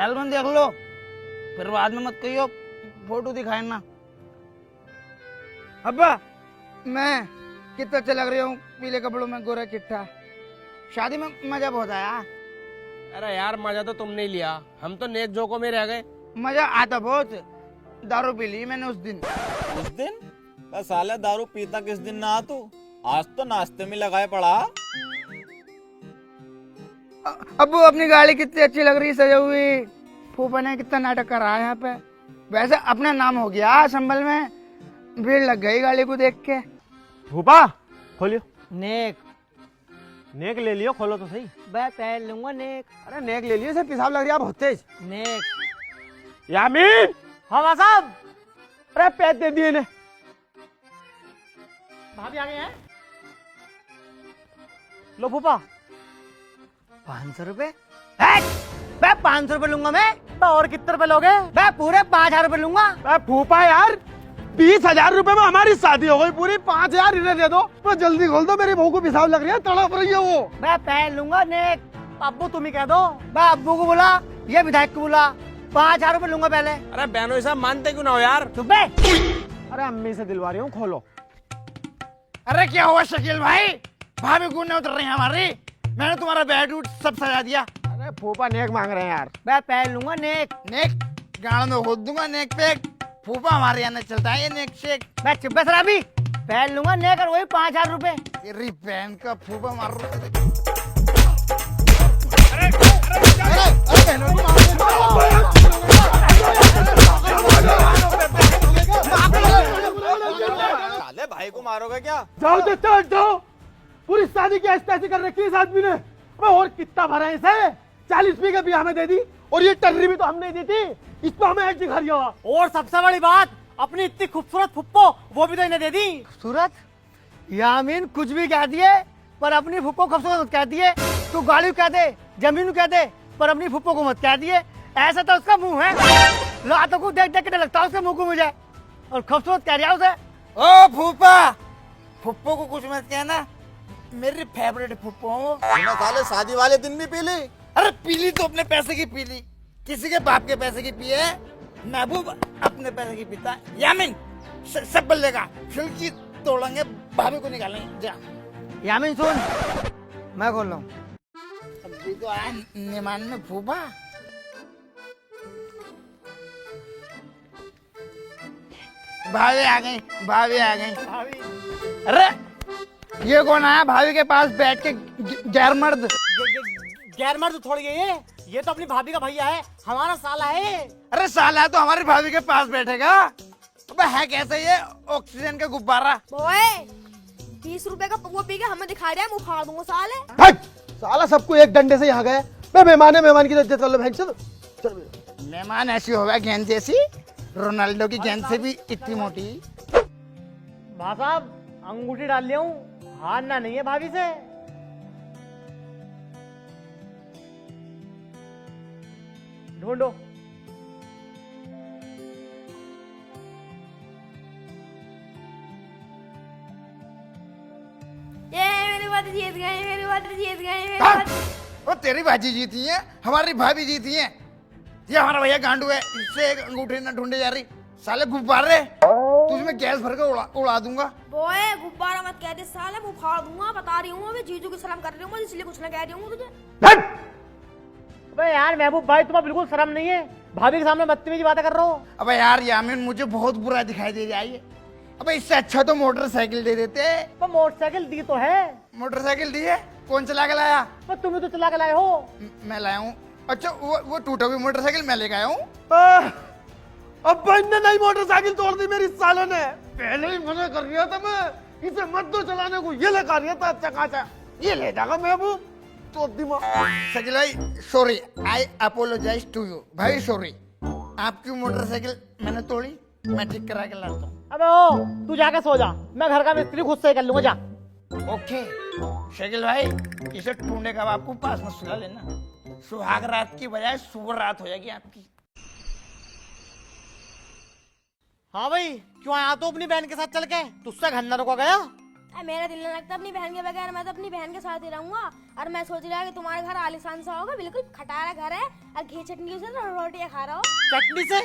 Album देख लो, फिर बाद में मत कहियो फोटो दिखाए ना। अब्बा मैं कितना अच्छा लग रही हूँ पीले कपड़ों में, गोरा चिट्ठा। शादी में मजा बहुत आया। अरे यार मजा तो तुमने ही लिया, हम तो नेक जोकों में रह गए। मजा आता बहुत, दारू पी ली मैंने उस दिन। उस दिन साले दारू पीता किस दिन ना तू, आज तो नाश्ते में लगाए पड़ा। अब्बू अपनी गाड़ी कितनी अच्छी लग रही है सजा हुई। फूफा ने कितना नाटक करा है यहाँ पे। वैसे अपना नाम हो गया संभल में, भीड़ लग गई गाड़ी को देख के। फूफा खोलियो। नेक नेक ले लियो, खोलो तो सही। मैं पहन लूंगा नेक। अरे नेक ले लियो, से पेशाब लग रहा है बहुत तेज। नेक। यामीन। हाँ साहब। अरे पैसे दे दिए ने। भाभी आ गए हैं। लो फूफा। 500 रुपए? मैं 500 रुपए लूंगा मैं। और कितने रुपए लोगे? मैं पूरे 5000 रुपए लूंगा। फूफा यार 20,000 रुपए में हमारी शादी हो गई पूरी, 5,000 इन्हें दे दो। तो जल्दी खोल दो, मेरी बहू को पेशाब लग रही है, तड़प रही है वो। मैं पहन लूंगा नेक। अब्बू तुम ही कह दो। मैं अब्बू को बोला, ये विधायक को बोला, 5000 रुपए लूंगा पहले। अरे बहनों साहब मानते क्यों ना हो यार? चुप है। अरे अम्मी से दिलवा रही हूँ, खोलो। अरे क्या हुआ शकील भाई, भाभी गुण उतर रही है हमारी। मैंने तुम्हारा बेड उठ सब सजा दिया। अरे फूफा नेक मांग रहे हैं यार। मैं पहन लूंगा नेक। नेक गाड़ में खोद दूंगा नेक पे। फूफा हमारे यहाँ चलता है ये नेक शेक। मैं चुप है शराबी, पहन लूंगा नेक और वही 5000 रुपए। तेरी बहन का फूफा मार साले भाई को मारोगे क्या? जाओ तो चल जाओ, पूरी शादी की ऐसी कर रखी है इस आदमी ने। और कितना भरा है इसे? 40 का भी हमें दे दी, और ये टर्री भी तो हमने दी थी, इस पर हमें दिखा दिया। और सबसे बड़ी बात, अपनी इतनी खूबसूरत फुप्पो वो भी तो इन्हें दे दी। खूबसूरत? यामीन कुछ भी कह दिए पर अपनी फुप्पो को खूबसूरत मत कह दिए। तू गाड़ी कह दे, जमीन कह दे, पर अपनी फुप्पो को मत कह दिए। ऐसा तो उसका मुंह है, रातों को देख देख के लगता है उसके मुंह को मुझे, और खूबसूरत कह दिया उसे। ओ फूफा, फुप्पो को कुछ मत कहना, मेरी फेवरेट फुप्पो हो। साले शादी वाले दिन भी पी ली? अरे पीली तो अपने पैसे की पीली, किसी के बाप के पैसे की पिए। महबूब अपने पैसे की पीता है। यामीन सब बल्लेगा, खिड़की तोड़ेंगे, भाभी को निकालेंगे। जा यामीन सुन, मैं खोल रहा हूँ। अभी तो आया निमान में फूफा। भाभी आ गई, भाभी आ गई। अरे ये कौन आया भाभी के पास बैठ के? गैर मर्द। गैर मर्द थोड़ी है ये तो अपनी भाभी का भैया है, हमारा साला है। अरे साला तो हमारी भाभी के पास बैठेगा। अबे है कैसे ये ऑक्सीजन का गुब्बारा? ओए 20 रुपए का वो पी के हमें दिखा रहा है, मुंह फाड़ दूंगा साले। हट! साला सबको एक डंडे से यहाँ गए। मेहमान की इज्जत कर लो। चल मेहमान ऐसी होगा गेंद जैसी, रोनाल्डो की गेंद से भी इतनी मोटी। भाई साहब अंगूठी डाल लिया हूँ, हारना नहीं है भाभी से। ढूंढो। ये मेरी बात जीत गई, मेरी बात जीत गई। वो तेरी बाजी जीती है, हमारी भाभी जीती है। ये हमारा भैया गांडू है, इससे एक अंगूठी ना ढूंढे जा रही। साले गुब्बारे तुझमें गैस भर के उड़ा दूंगा। बोए गुब्बारा मत कह दे साले, मुंह फाड़ दूंगा। बता रही हूँ मैं जीजू की सलाम कर रही हूँ, इसलिए कुछ ना कह रही हूँ तुझे। अबे यार महबूब भाई तुम्हें बिल्कुल शर्म नहीं है, भाभी के सामने बदतमीजी बातें कर रहे हो। अबे यार यामीन मुझे बहुत बुरा दिखाई दे रहा है। अबे इससे अच्छा तो मोटरसाइकिल दे देते। तो मोटरसाइकिल दी तो है। मोटरसाइकिल दी है? कौन चला के लाया? तो तुम्हें तो चला के लाए हो। मैं लाया हूँ। अच्छा वो टूटा हुई मोटरसाइकिल मैं लेके आया हूँ। अब इनने नई मोटरसाइकिल तोड़ दी मेरी सालों ने। पहले ही मना कर रहा था मैं, इसे मत दो चलाने को। ये लेकर रहा था अच्छा खासा, ये ले जाएगा महबूब तो दिमाग। शकील भाई sorry, I apologise to you. भाई सॉरी, आपकी मोटरसाइकिल मैंने तोड़ी, मैं ठीक करा के लाता हूँ। अबे ओ तू जाके सो जा, मैं घर का मिस्त्री खुद से कर लूंगा। जा। ओके शकील भाई, इसे टूंडे का आपको पास में सुला लेना, सुहाग रात की बजाय सुबह रात हो जाएगी आपकी। हाँ भाई क्यों आया तो अपनी बहन के साथ चल के, तुझसे घर न रुका गया? मेरा दिल नहीं लगता अपनी बहन के बगैर। मैं तो अपनी बहन के साथ ही रहूंगा। और मैं सोच रहा कि तुम्हारे घर आलिशान सा होगा, बिल्कुल खटारा घर है और घी चटनी से रोटियां खा रहा हो। चटनी से?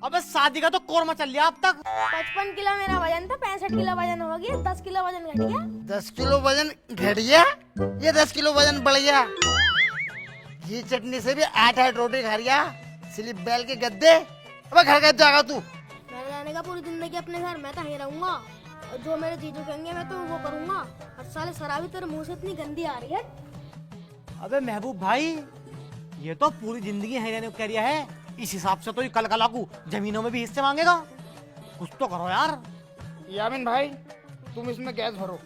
अबे शादी का तो कोरमा चल लिया अब तक। 55 किलो मेरा वजन था, 65 किलो वजन हो गया, 10 किलो वजन घट गया। 10 किलो वजन घट गया या 10 किलो वजन बढ़ गया? घी चटनी से भी 8-8 रोटी खा लिया, स्लिप बैल के गद्दे। अब घर का जाएगा तू? मैंने रहने का पूरी जिंदगी अपने घर, मैं तो यहीं रहूंगा। और जो मेरे जीजू कहेंगे मैं तो वो करूंगा। और साले शराबी तेरे मुंह से इतनी गंदी आ रही है। अबे महबूब भाई, ये तो पूरी जिंदगी है रहने को कह रिया है। इस हिसाब से तो ये कल कलाकू जमीनों में भी हिस्से मांगेगा। कुछ तो करो यार। यामिन भाई तुम इसमें गैस भरो,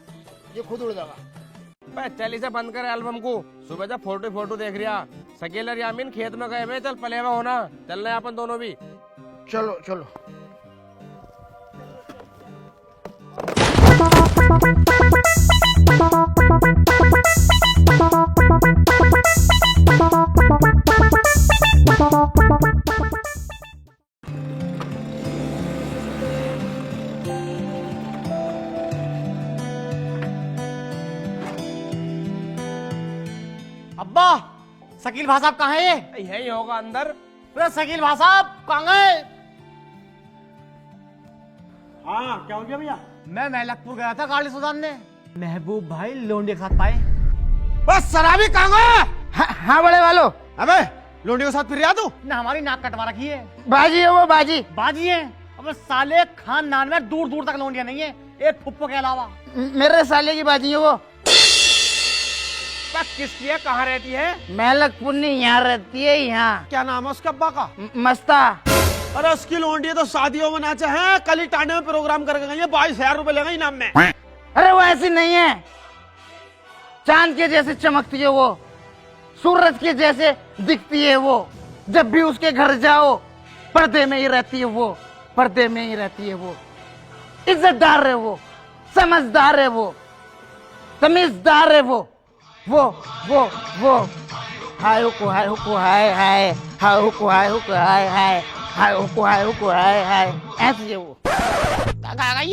ये खुद उड़ जाएगा। चल इसे बंद कर एल्बम को। सुबह जब फोटो देख रिया शकील और यामीन खेत में गए हुए, चल पलेवा होना, चल रहे अपन दोनों भी। चलो चलो। अब्बा, शकील भाई साहब कहाँ है? ये यही होगा अंदर। अरे शकील भाई साहब कहाँ गए? हाँ क्या हो गया भैया? मैं महलकपुर गया था गाड़ी सुधारने। महबूब भाई लोंडे के साथ पाए। बस शराबी कहाँ गए? हाँ बड़े वालों, अबे लोंडी के साथ फिर रहा तू? ना हमारी नाक कटवा रखी है। बाजी है वो, बाजी। बाजी है? अब साले खानदान में दूर दूर तक लोंडिया नहीं है, एक फुप्पो के अलावा। मेरे साले की बाजी है वो। किसकी है, कहाँ रहती है? महलक पुन्नी यहाँ रहती है, यहाँ। क्या नाम है उसके अब्बा का? मस्ता। अरे उसकी लोंडी तो शादियों में नाचे हैं, कल ही टांडे में प्रोग्राम करके गई है, 22,000 रुपए लेगा इनाम में। अरे वो ऐसी नहीं है, चांद के जैसे चमकती है वो, सूरज के जैसे दिखती है वो। जब भी उसके घर जाओ पर्दे में ही रहती है वो, पर्दे में ही रहती है वो। इज्जतदार है वो, समझदार है वो, तमीजदार है वो। वो हाय हुको हाय हुको हाय हाय हाय हुको हाय हुको हाय हाय हाय हुको हाय हुको हाय हाय, ऐसी है वो।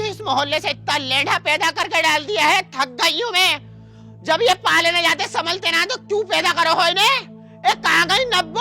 इस मोहल्ले से इतना लेढ़ा पैदा करके डाल दिया है, थक गई हूँ मैं। जब ये पाले न जाते संभलते ना, तो क्यों पैदा करो हो इन्हें? कहाँ गई नब्बो?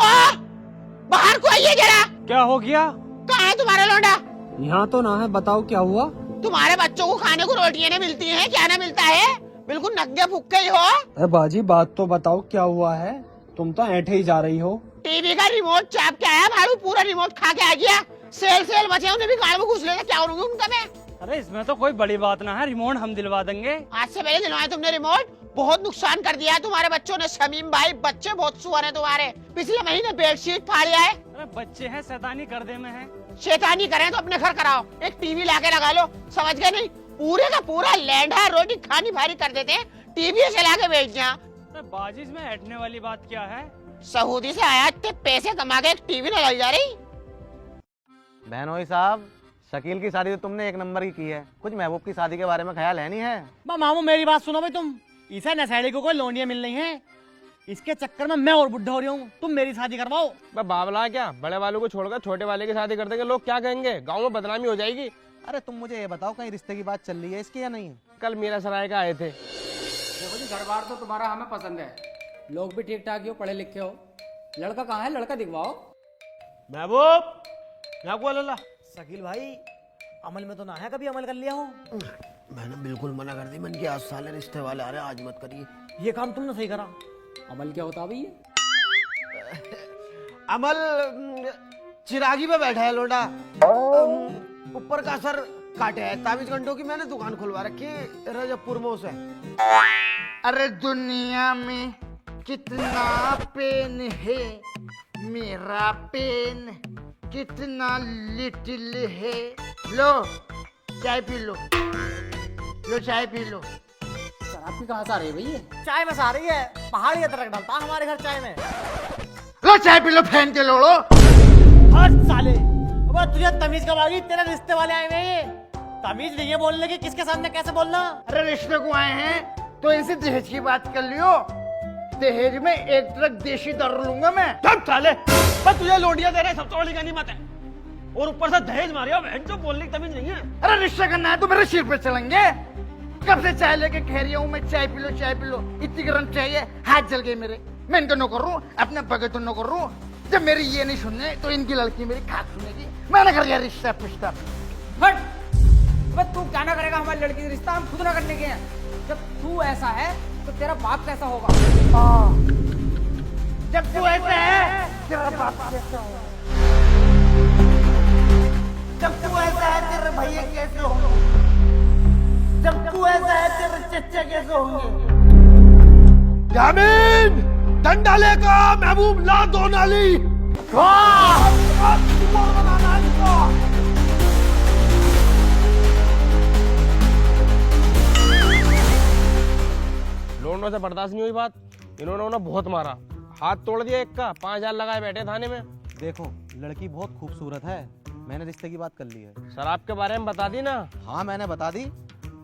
बाहर को आइए जरा। क्या हो गया? कहाँ है तुम्हारा लौंडा? यहाँ तो ना है, बताओ क्या हुआ? तुम्हारे बच्चों को खाने को रोटियां नहीं मिलती हैं, क्या ना मिलता है? बिल्कुल नंगे फुक्के ही हो। अरे बाजी बात तो बताओ क्या हुआ है? तुम तो ऐठे ही जा रही हो। टीवी का रिमोट चाप के आया भाड़ू, पूरा रिमोट खा के आ गया। सेल बचे उन्हें भी गाड़ में घुस लेगा, क्या करूंगी उनका मैं? अरे इसमें तो कोई बड़ी बात ना है, रिमोट हम दिलवा देंगे। आज से पहले दिलवाए तुमने रिमोट, बहुत नुकसान कर दिया है तुम्हारे बच्चों ने। शमीम भाई बच्चे बहुत सुअर है तुम्हारे, पिछले महीने बेडशीट फाड़ आए। अरे बच्चे हैं, शैतानी कर दे में है। शैतानी करें तो अपने घर कराओ, एक टीवी लाके लगा लो, समझ गए? नहीं पूरे का पूरा लैंडा रोटी खानी भारी कर देते हैं, टीवी चला के बेच दिया। अरे बाजी इसमें ऐठने वाली बात क्या है? सऊदी से आया इतने पैसे कमा के एक टीवी न लग जा रही। बहनोई साहब, शकील की शादी तो तुमने एक नंबर की है, कुछ महबूब की शादी के बारे में ख्याल है नहीं है? मामू मेरी बात सुनो भाई, तुम इसे नशेड़ी को कोई लोंडियां मिल रही हैं, इसके चक्कर में मैं और बुढ़ा हो रही हूँ। तुम मेरी शादी करवाओ। बाबला क्या, बड़े वालों को छोड़कर छोटे वाले की शादी कर देंगे, लोग क्या कहेंगे? गाँव में बदनामी हो जाएगी। अरे तुम मुझे ये बताओ, कहीं रिश्ते की बात चल रही है इसकी या नहीं? कल मीरा सराय का आए थे। देखो जी, घर बार तो तुम्हारा हमें पसंद है, लोग भी ठीक ठाक ही हो, पढ़े लिखे हो। लड़का कहाँ है? लड़का दिखवाओ। महबूब यहाँ को लला। शकील भाई अमल में तो ना है, कभी अमल कर लिया हो? मैंने बिल्कुल मना कर दी, मैंने कहा आज साले रिश्ते वाले आ रहे हैं, आज मत करिए। ये काम तुमने सही करा। अमल क्या होता भैया? अमल चिरागी पे बैठा है लोटा, ऊपर का सर काटे है। 24 घंटों की मैंने दुकान खुलवा रखी है रजबपुर में उसे। अरे दुनिया में कितना पेन है, मेरा पेन कितना लिटिल है। लो चाय पी लो, लो चाय पी लो। शराब की कहाँ से आ रही है भैया? चाय बस आ रही है, पहाड़ी अदरक डालता हमारे घर चाय में। लो चाय पी लो, फैन के लोड़ो। हट साले, अब तुझे तमीज कब आ गई? तेरे रिश्ते वाले आए हुए हैं, तमीज नहीं है बोलने की, किसके सामने कैसे बोलना? अरे रिश्ते को आए हैं तो इनसे दहेज की बात कर लियो। दहेज में 1 ट्रक देशी दारू लूंगा मैं। चल साले, बस तुझे लोंडिया दे रहे, सबसे बड़ी गनीमत है, और ऊपर से दहेज मारिया। बहन तो बोलने की तमीज नहीं है। अरे रिश्ता करना है तो मेरे सिर पे चलेंगे, कब से चाय लेके कह रही हूँ मैं, चाय पी लो चाय पी लो, इतनी गर्म चाहिए, हाथ जल गए मेरे। मैं इनको नौकर हूँ, अपने बगैर तो नौकर हूँ। जब मेरी ये नहीं सुनने तो इनकी लड़की मेरी खाक सुनेगी। मैंने कर लिया रिश्ता पुश्ता। हट। अबे तू क्या ना करेगा हमारी लड़की से रिश्ता, हम खुद ना करने के हैं। जब तू ऐसा है तो तेरा बाप कैसा होगा? जब तू ऐसा है तेरा बाप कैसा होगा? जब तू ऐसा है तेरे भैया कैसे होंगे? जब तू ऐसा है तेरे चच्चा कैसे होंगे? यामीन डंडा लेकर महबूब ला दो नाली। लोंडों से बर्दाश्त नहीं हुई बात, इन्होंने उन्हें बहुत मारा, हाथ तोड़ दिया एक का, 5,000 लगाए बैठे थाने में। देखो लड़की बहुत खूबसूरत है, मैंने रिश्ते की बात कर ली है। शराब के बारे में बता दी ना? हाँ मैंने बता दी,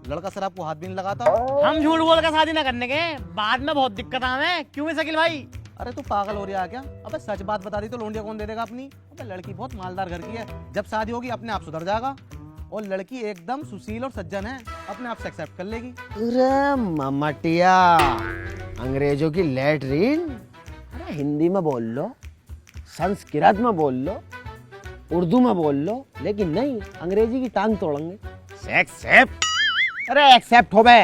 लड़का शराब को हाथ भी नहीं लगाता। हम झूठ बोल कर शादी ना करने के, बाद में बहुत दिक्कत हमें। क्यों है शकील भाई? अरे तू पागल हो रहा है क्या? अबे सच बात बता दी तो लोंडिया कौन दे देगा अपनी? अबे लड़की बहुत मालदार घर की है, जब शादी होगी अपने आप सुधर जाएगा। और लड़की एकदम सुशील और सज्जन है, अपने आप से एक्सेप्ट कर लेगी। अरे ममटिया, अंग्रेजों की लैट्रीन, अरे हिंदी में बोल लो, संस्कृत में बोल लो, उर्दू में बोल लो, लेकिन नहीं, अंग्रेजी की टांग तोड़ेंगे। एक्सेप्ट, अरे एक्सेप्ट हो बे,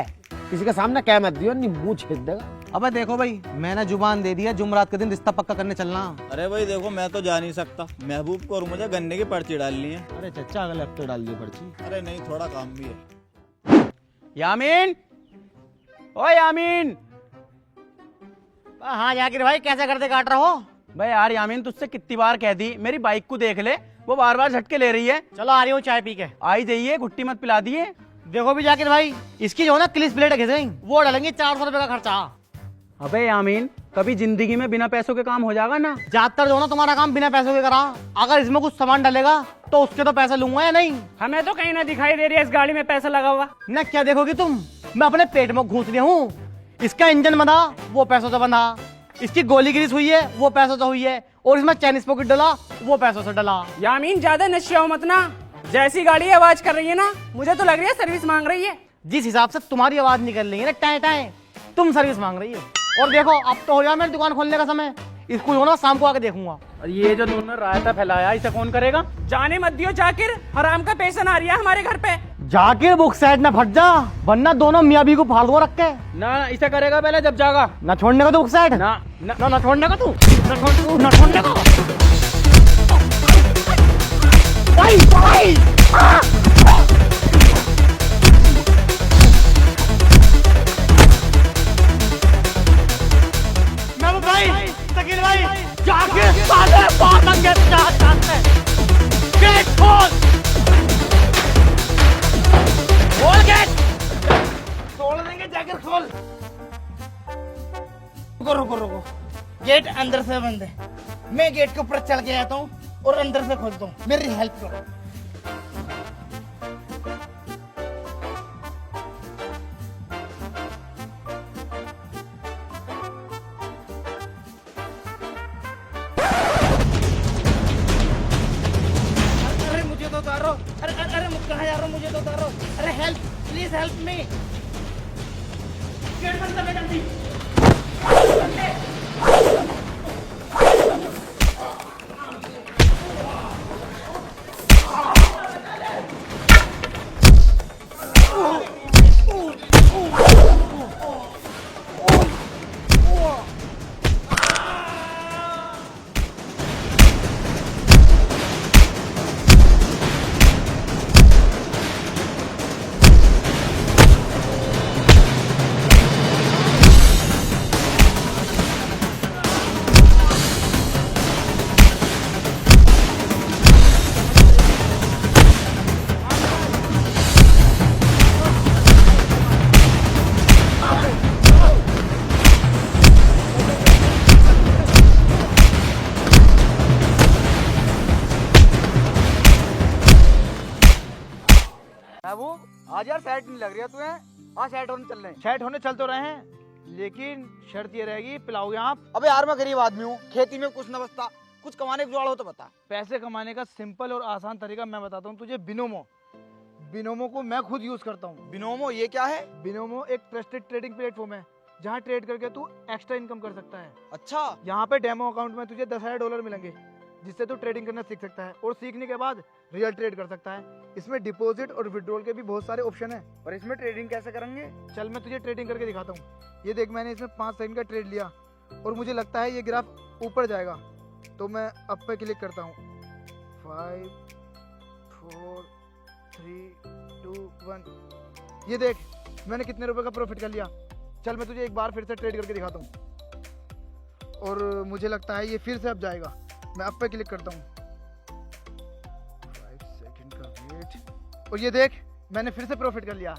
किसी के सामने कह मत दियो, नहीं मुंह छेद देगा। अबे देखो भाई, मैंने जुबान दे दिया, जुमरात के दिन रिश्ता पक्का करने चलना। अरे भाई देखो, मैं तो जा नहीं सकता, महबूब को और मुझे गन्ने की पर्ची डालनी है। अरे चचा अगले हफ्ते डाल दियो पर्ची। अरे नहीं, थोड़ा काम भी है। यामीन, ओ यामीन। हाँ जाकिर भाई, कैसे करते काट रहे हो? भाई यार यामीन, तुझसे कितनी बार कह दी मेरी बाइक को देख ले, वो बार बार झटके ले रही है। चलो आ रही हूँ चाय पी के। आई जाइए, घुट्टी मत पिला दिए। देखो भी जाकिर भाई, इसकी जो है ना क्लिस प्लेट घिसेंगे, वो डालेंगे 400 रुपए का खर्चा। अबे यामीन, कभी जिंदगी में बिना पैसों के काम हो जाएगा ना? ज्यादातर जो ना तुम्हारा काम बिना पैसों के करा, अगर इसमें कुछ सामान डालेगा तो उसके तो पैसे लूंगा या नहीं? हमें तो कहीं ना दिखाई दे रही है इस गाड़ी में पैसा लगा हुआ। ना क्या देखोगी तुम, मैं अपने पेट में घूस लिया हूँ। इसका इंजन बंधा, वो पैसों से बंधा। इसकी गोली ग्रीस हुई है, वो पैसों से हुई है। और इसमें चाइनीज पॉकेट डला, वो पैसों से डला। यामीन ज्यादा नशे हो मत ना, जैसी गाड़ी आवाज कर रही है ना, मुझे तो लग रही है सर्विस मांग रही है। जिस हिसाब से तुम्हारी आवाज निकल रही है ना टाए टाए, तुम सर्विस मांग रही हो। और देखो अब तो हो गया मेरी दुकान खोलने का समय, इसको जो ना शाम को आके देखूंगा। और ये जो तुमने रायता फैलाया, इसे कौन करेगा? जाने मत दियो जाकिर, हराम का पेशन आ रही है हमारे घर पे। जाकिर बुक साइड ना फट जा, वरना दोनों मियाँ भी को फाड़ दो रख के। ना इसे करेगा पहले जब जागा। ना छोड़ने का तू बुक साइड, ना ना छोड़ने का तू, ना छोड़ने का। भाई भाई भाई, शकील भाई, जाके साले पालेंगे चाहते। गेट खोल, खोल गेट, तोड़ देंगे जाकर खोल। रुको रुको रुको, गेट अंदर से बंद है, मैं गेट के ऊपर चल के आता हूँ और अंदर से खोलता हूँ, मेरी हेल्प करो। अरे मुझे तो उतारो, अरे अरे अरे कहाँ जा रहा हूँ, मुझे तो उतारो। अरे help, please help me. Gate बंद कर जल्दी। आज यार सेट नहीं लग रही है तुम्हें। हाँ सेट होने चल रहे हैं, सेट होने चल तो रहे हैं, लेकिन शर्त ये रहेगी पिलाओगे आप। अबे यार मैं गरीब आदमी हूँ, खेती में कुछ न बचता, कुछ कमाने का जुगाड़ हो तो बता। पैसे कमाने का सिंपल और आसान तरीका मैं बताता हूँ तुझे। बिनोमो बिनोमो को मैं खुद यूज करता हूँ। बिनोमो ये क्या है? बिनोमो एक ट्रस्टेड ट्रेडिंग प्लेटफॉर्म है जहाँ ट्रेड करके तू एक्स्ट्रा इनकम कर सकता है। अच्छा, यहाँ पे डेमो अकाउंट में तुझे $10,000 मिलेंगे जिससे तू ट्रेडिंग करना सीख सकता है और सीखने के बाद रियल ट्रेड कर सकता है। इसमें डिपॉजिट और विड्रॉल के भी बहुत सारे ऑप्शन है। और इसमें ट्रेडिंग कैसे करेंगे, चल मैं तुझे ट्रेडिंग करके दिखाता हूँ। ये देख, मैंने इसमें 5 सेकंड का ट्रेड लिया और मुझे लगता है ये ग्राफ ऊपर जाएगा, तो मैं अप पे क्लिक करता हूँ। 5 4 3 2 1। ये देख मैंने कितने रुपए का प्रॉफिट कर लिया। चल मैं तुझे एक बार फिर से ट्रेड करके दिखाता हूँ। और मुझे लगता है ये फिर से अब जाएगा, मैं अप पे क्लिक करता हूँ। 5 सेकंड का वेट और ये देख मैंने फिर से प्रॉफिट कर लिया।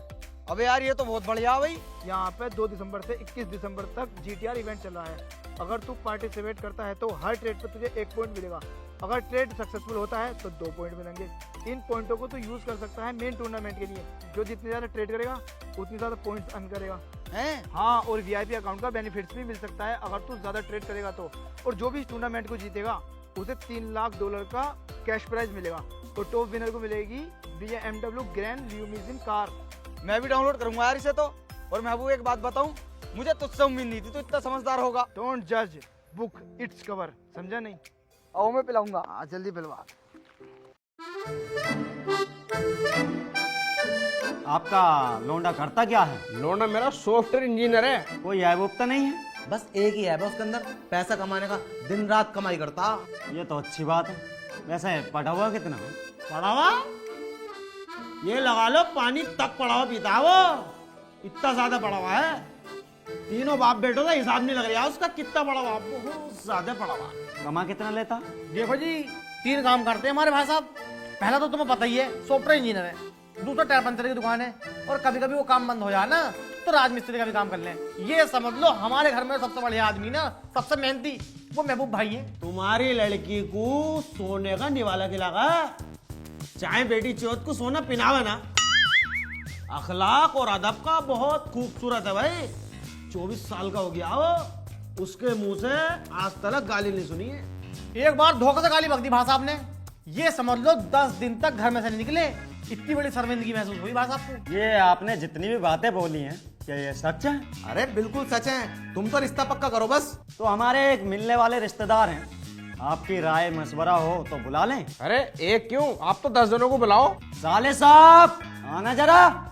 अबे यार ये तो बहुत बढ़िया भाई। यहाँ पे 2 दिसंबर से 21 दिसंबर तक GTR इवेंट चल रहा है। अगर तू पार्टिसिपेट करता है तो हर ट्रेड पर तुझे 1 पॉइंट मिलेगा। अगर ट्रेड सक्सेसफुल होता है तो 2 पॉइंट मिलेंगे। इन पॉइंटों को तू यूज कर सकता है मेन टूर्नामेंट के लिए। जो जितने ज्यादा ट्रेड करेगा उतनी ज्यादा पॉइंट्स अर्न करेगा हैं। हाँ, और VIP अकाउंट का बेनिफिट्स भी मिल सकता है अगर तू ज्यादा ट्रेड करेगा तो। और जो भी इस टूर्नामेंट को जीतेगा उसे $3 लाख का कैश प्राइज मिलेगा और टॉप विनर को मिलेगी BMW ग्रैंड ल्यूमिजिन कार। मैं भी डाउनलोड करूंगा यार इसे तो। और महबूब एक बात बताऊं, मुझे तुझसे उम्मीद नहीं थी तू इतना समझदार होगा। डोंट जज बुक इट्स कवर, समझा नहीं? आओ मैं पिलाऊंगा। हाँ जल्दी पिलवा। आपका लोंडा करता क्या है? लोना मेरा सॉफ्टवेयर इंजीनियर है। कोई ऐब तो नहीं है? बस एक ही है उसके अंदर, पैसा कमाने का। दिन रात कमाई करता। ये तो अच्छी बात है। वैसे पढ़ा हुआ कितना? पड़ा हुआ ये लगा लो पानी तक पड़ा हुआ पीता है वो, इतना ज्यादा पड़ा हुआ है। तीनों बाप बेटों का हिसाब नहीं लग रहा उसका कितना पड़ा हुआ, बहुत ज्यादा पड़ा हुआ। कमा कितना लेता? देखो जी 3 काम करते हैं हमारे भाई साहब। पहला तो तुम्हें पता ही है, सॉफ्टवेयर इंजीनियर है। दूसरा टायर पंचर की दुकान है और कभी कभी वो काम बंद हो जाए ना तो राजमिस्त्री का भी काम कर लें। ये समझ लो हमारे घर में सबसे बढ़िया आदमी ना, सबसे मेहनती, वो महबूब भाई है। तुम्हारी लड़की को सोने का निवाला खिलागा, चाहे बेटी चौथ को सोना पिनावे ना। अखलाक और अदब का बहुत खूबसूरत है भाई। 24 साल का हो गया वो, उसके मुंह से आज तक गाली नहीं सुनी है। एक बार धोखे से गाली बक दी भाई साहब ने। ये समझ लो 10 दिन तक घर में से नहीं निकले। इतनी बड़ी शर्मिंदगी महसूस हुई भाई साहब को। ये आपने जितनी भी बातें बोली हैं क्या ये सच है? अरे बिल्कुल सच है। तुम तो रिश्ता पक्का करो बस। तो हमारे एक मिलने वाले रिश्तेदार हैं, आपकी राय मशवरा हो तो बुला लें। अरे एक क्यों, आप तो 10 जनों को बुलाओ। साले साहब आना जरा।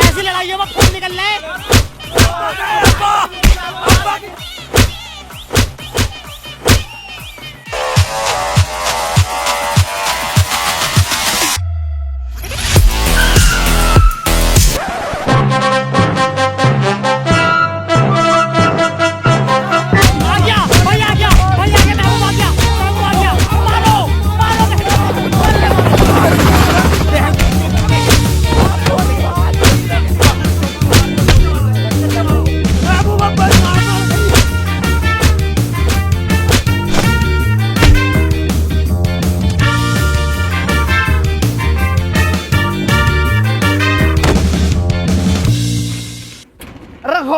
ऐसी लड़ाई में खून निकल रहा है।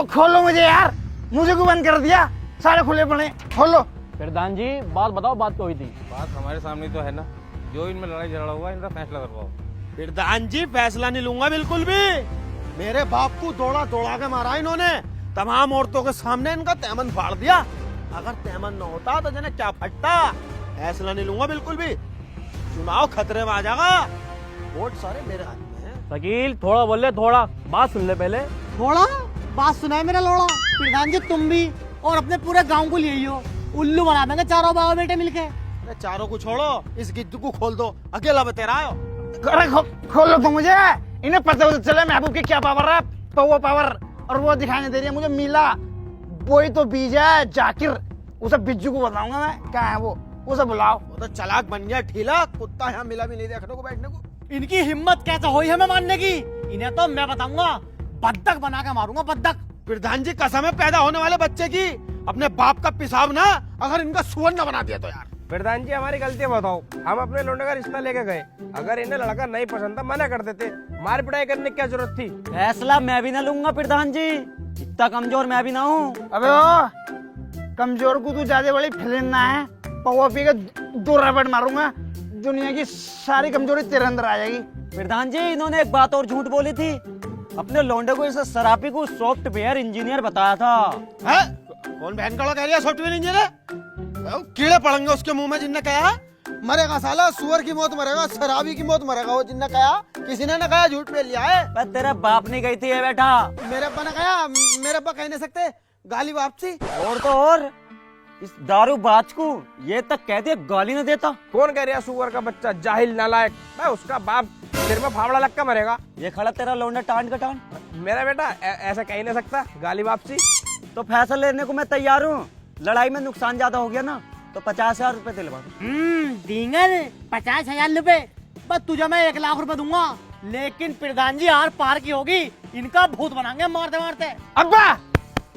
खोलो मुझे यार, मुझे क्यों बंद कर दिया? सारे खुले पड़े, खोलो। प्रधान जी बात बताओ, बात क्या हुई थी? बात हमारे सामने तो है ना, जो इनमें लड़ाई झगड़ा हुआ इनका फैसला करवाओ। प्रधान जी फैसला नहीं लूंगा बिल्कुल भी। मेरे बाप को दौड़ा दौड़ा के मारा इन्होंने, तमाम औरतों के सामने इनका तैमन फाड़ दिया। अगर तैमन न होता तो जने क्या फटता। फैसला नहीं लूंगा बिल्कुल भी, चुनाव खतरे में आ जाएगा। वोट सारे मेरे हाथ में है। शकील थोड़ा बोल ले, थोड़ा बात सुन ले पहले। थोड़ा बात सुनाए मेरा लोड़ा। प्रधान जी तुम भी और अपने पूरे गांव को लिए हो, उल्लू बना देंगे चारों बाबा बेटे मिलके। अरे चारों को छोड़ो, इस गिद्दू को खोल दो, अकेला बतेरा आयो। अरे खोलो तो मुझे, इन्हें पता चले महबूब की क्या पावर है। तो वो पावर और वो दिखाई नहीं दे रही है मुझे। मीला वही तो बीज है जाकिर, उसे बिज्जू को बताऊंगा मैं क्या है वो, उसे बुलाओ। वो तो चालाक बन गया ठीला, कुत्ता यहाँ मिला भी नहीं देखने को बैठने को। इनकी हिम्मत कैसे हुई हमें मारने की? इन्हें तो मैं बताऊंगा, बद्दक बना के मारूंगा बद्दक। प्रधान जी कसम है पैदा होने वाले बच्चे की, अपने बाप का पेशाब ना अगर इनका सुअर न बना दिया तो यार। प्रधान जी हमारी गलती बताओ, हम अपने लौंडे का रिश्ता लेके गए, अगर इन्हें लड़का नहीं पसंद था मना कर देते, मार पिटाई करने की क्या जरूरत थी। फैसला मैं भी ना लूंगा प्रधान जी, इतना कमजोर मैं भी ना हूँ। अबे ओ कमजोर को तू ज्यादा बड़ी फिल्म ना है, पवा पी के 2 रबड़ मारूंगा, दुनिया की सारी कमजोरी तेरे अंदर आ जाएगी। प्रधान जी इन्होंने एक बात और झूठ बोली थी, अपने लौंडे को इस सरापी को सॉफ्टवेयर इंजीनियर बताया था। है? कौन बहन का कह रही है सॉफ्टवेयर इंजीनियर? कीड़े पड़ेंगे उसके मुंह में जिनने कहा मरेगा साला, सुअर की मौत मरेगा, शराबी की मौत मरेगा वो जिनने कहा, किसी ने ना कहा, झूठ पे लिया है। पर तेरा बाप नहीं गई थी ये बेटा। मेरे अब्बा ने कहा, मेरे अब्बा कह नहीं सकते, गाली वापसी। और तो और इस दारू बाज को ये तक कह दिया गाली न देता। कौन कह रहा सुअर का बच्चा जाहिल नालायक, मैं उसका बाप सिर में फावड़ा लग कर मरेगा। ये खड़ा तेरा लौंडा टांड का टांड। मेरा बेटा ऐसा कह ही नहीं सकता, गाली वापसी। तो फैसला लेने को मैं तैयार हूँ, लड़ाई में नुकसान ज्यादा हो गया ना तो 50,000 रुपए दिलवा दो। देंगे 50,000 रुपए, बस तुझे मैं 1 लाख रुपए दूंगा, लेकिन प्रधान जी आर पार की होगी, इनका भूत बनाएंगे मारते मारते। अब्बा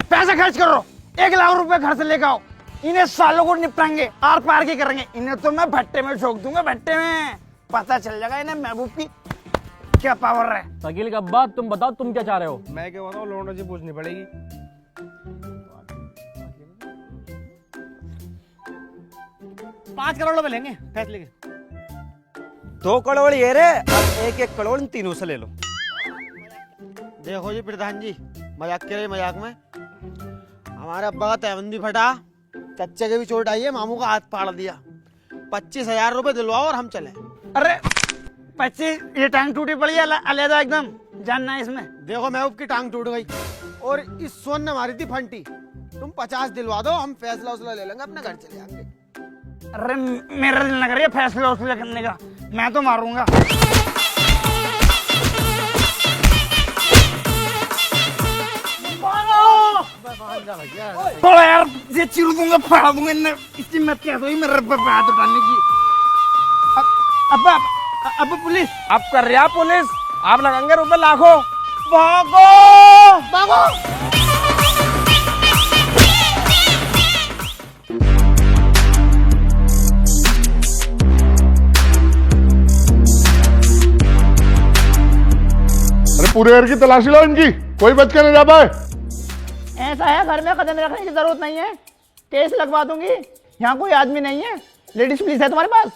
पैसा खर्च करो, 1 लाख रुपए घर से लेकर आओ, इन्हें सालों को निपटाएंगे, आर पार की करेंगे, इन्हें तो मैं भट्टे में ठोक दूंगा, भट्टे में पता चल जाएगा इन्हें महबूब की क्या पावर है। शकील का बात तुम बताओ, तुम क्या चाह रहे हो? मैं क्या बताऊँ, लौंडो जी पूछनी पड़ेगी। 5 करोड़ रुपए लेंगे फैसले के। 2 करोड़ ये रे, 1-1 करोड़ इन तीनों से ले लो। देखो जी प्रधान जी, मजाक के लिए मजाक में हमारे अब्बा का तैबंदी फटा, चच्चे के भी चोट आई है, मामू का हाथ फाड़ दिया, 25,000 रुपए दिलवाओ और हम चले। अरे 25 ये टांग टूटी पड़ी है अलहदा एकदम, जानना है इसमें। देखो महबूब की टांग टूट गई और इस सोन ने मारी थी फंटी, तुम 50 दिलवा दो, हम फैसला उसला ले लेंगे, अपने घर चले जाएंगे। अरे मेरा दिल न करिए फैसला उसला करने का, मैं तो मारूंगा। थोड़ा यार ये चिर दूंगा, फाड़ दूंगा इन्हें, इसकी मत कह दो मेरे पे हाथ उठाने की। अब पुलिस अब कर रहा पुलिस, आप लगाएंगे रुपए लाखों। भागो भागो। अरे पूरे घर की तलाशी लो इनकी, कोई बच के नहीं जा पाए। ऐसा है, घर में कदम रखने की जरूरत नहीं है, केस लगवा दूंगी, यहाँ कोई आदमी नहीं है। लेडीज पुलिस है तुम्हारे पास?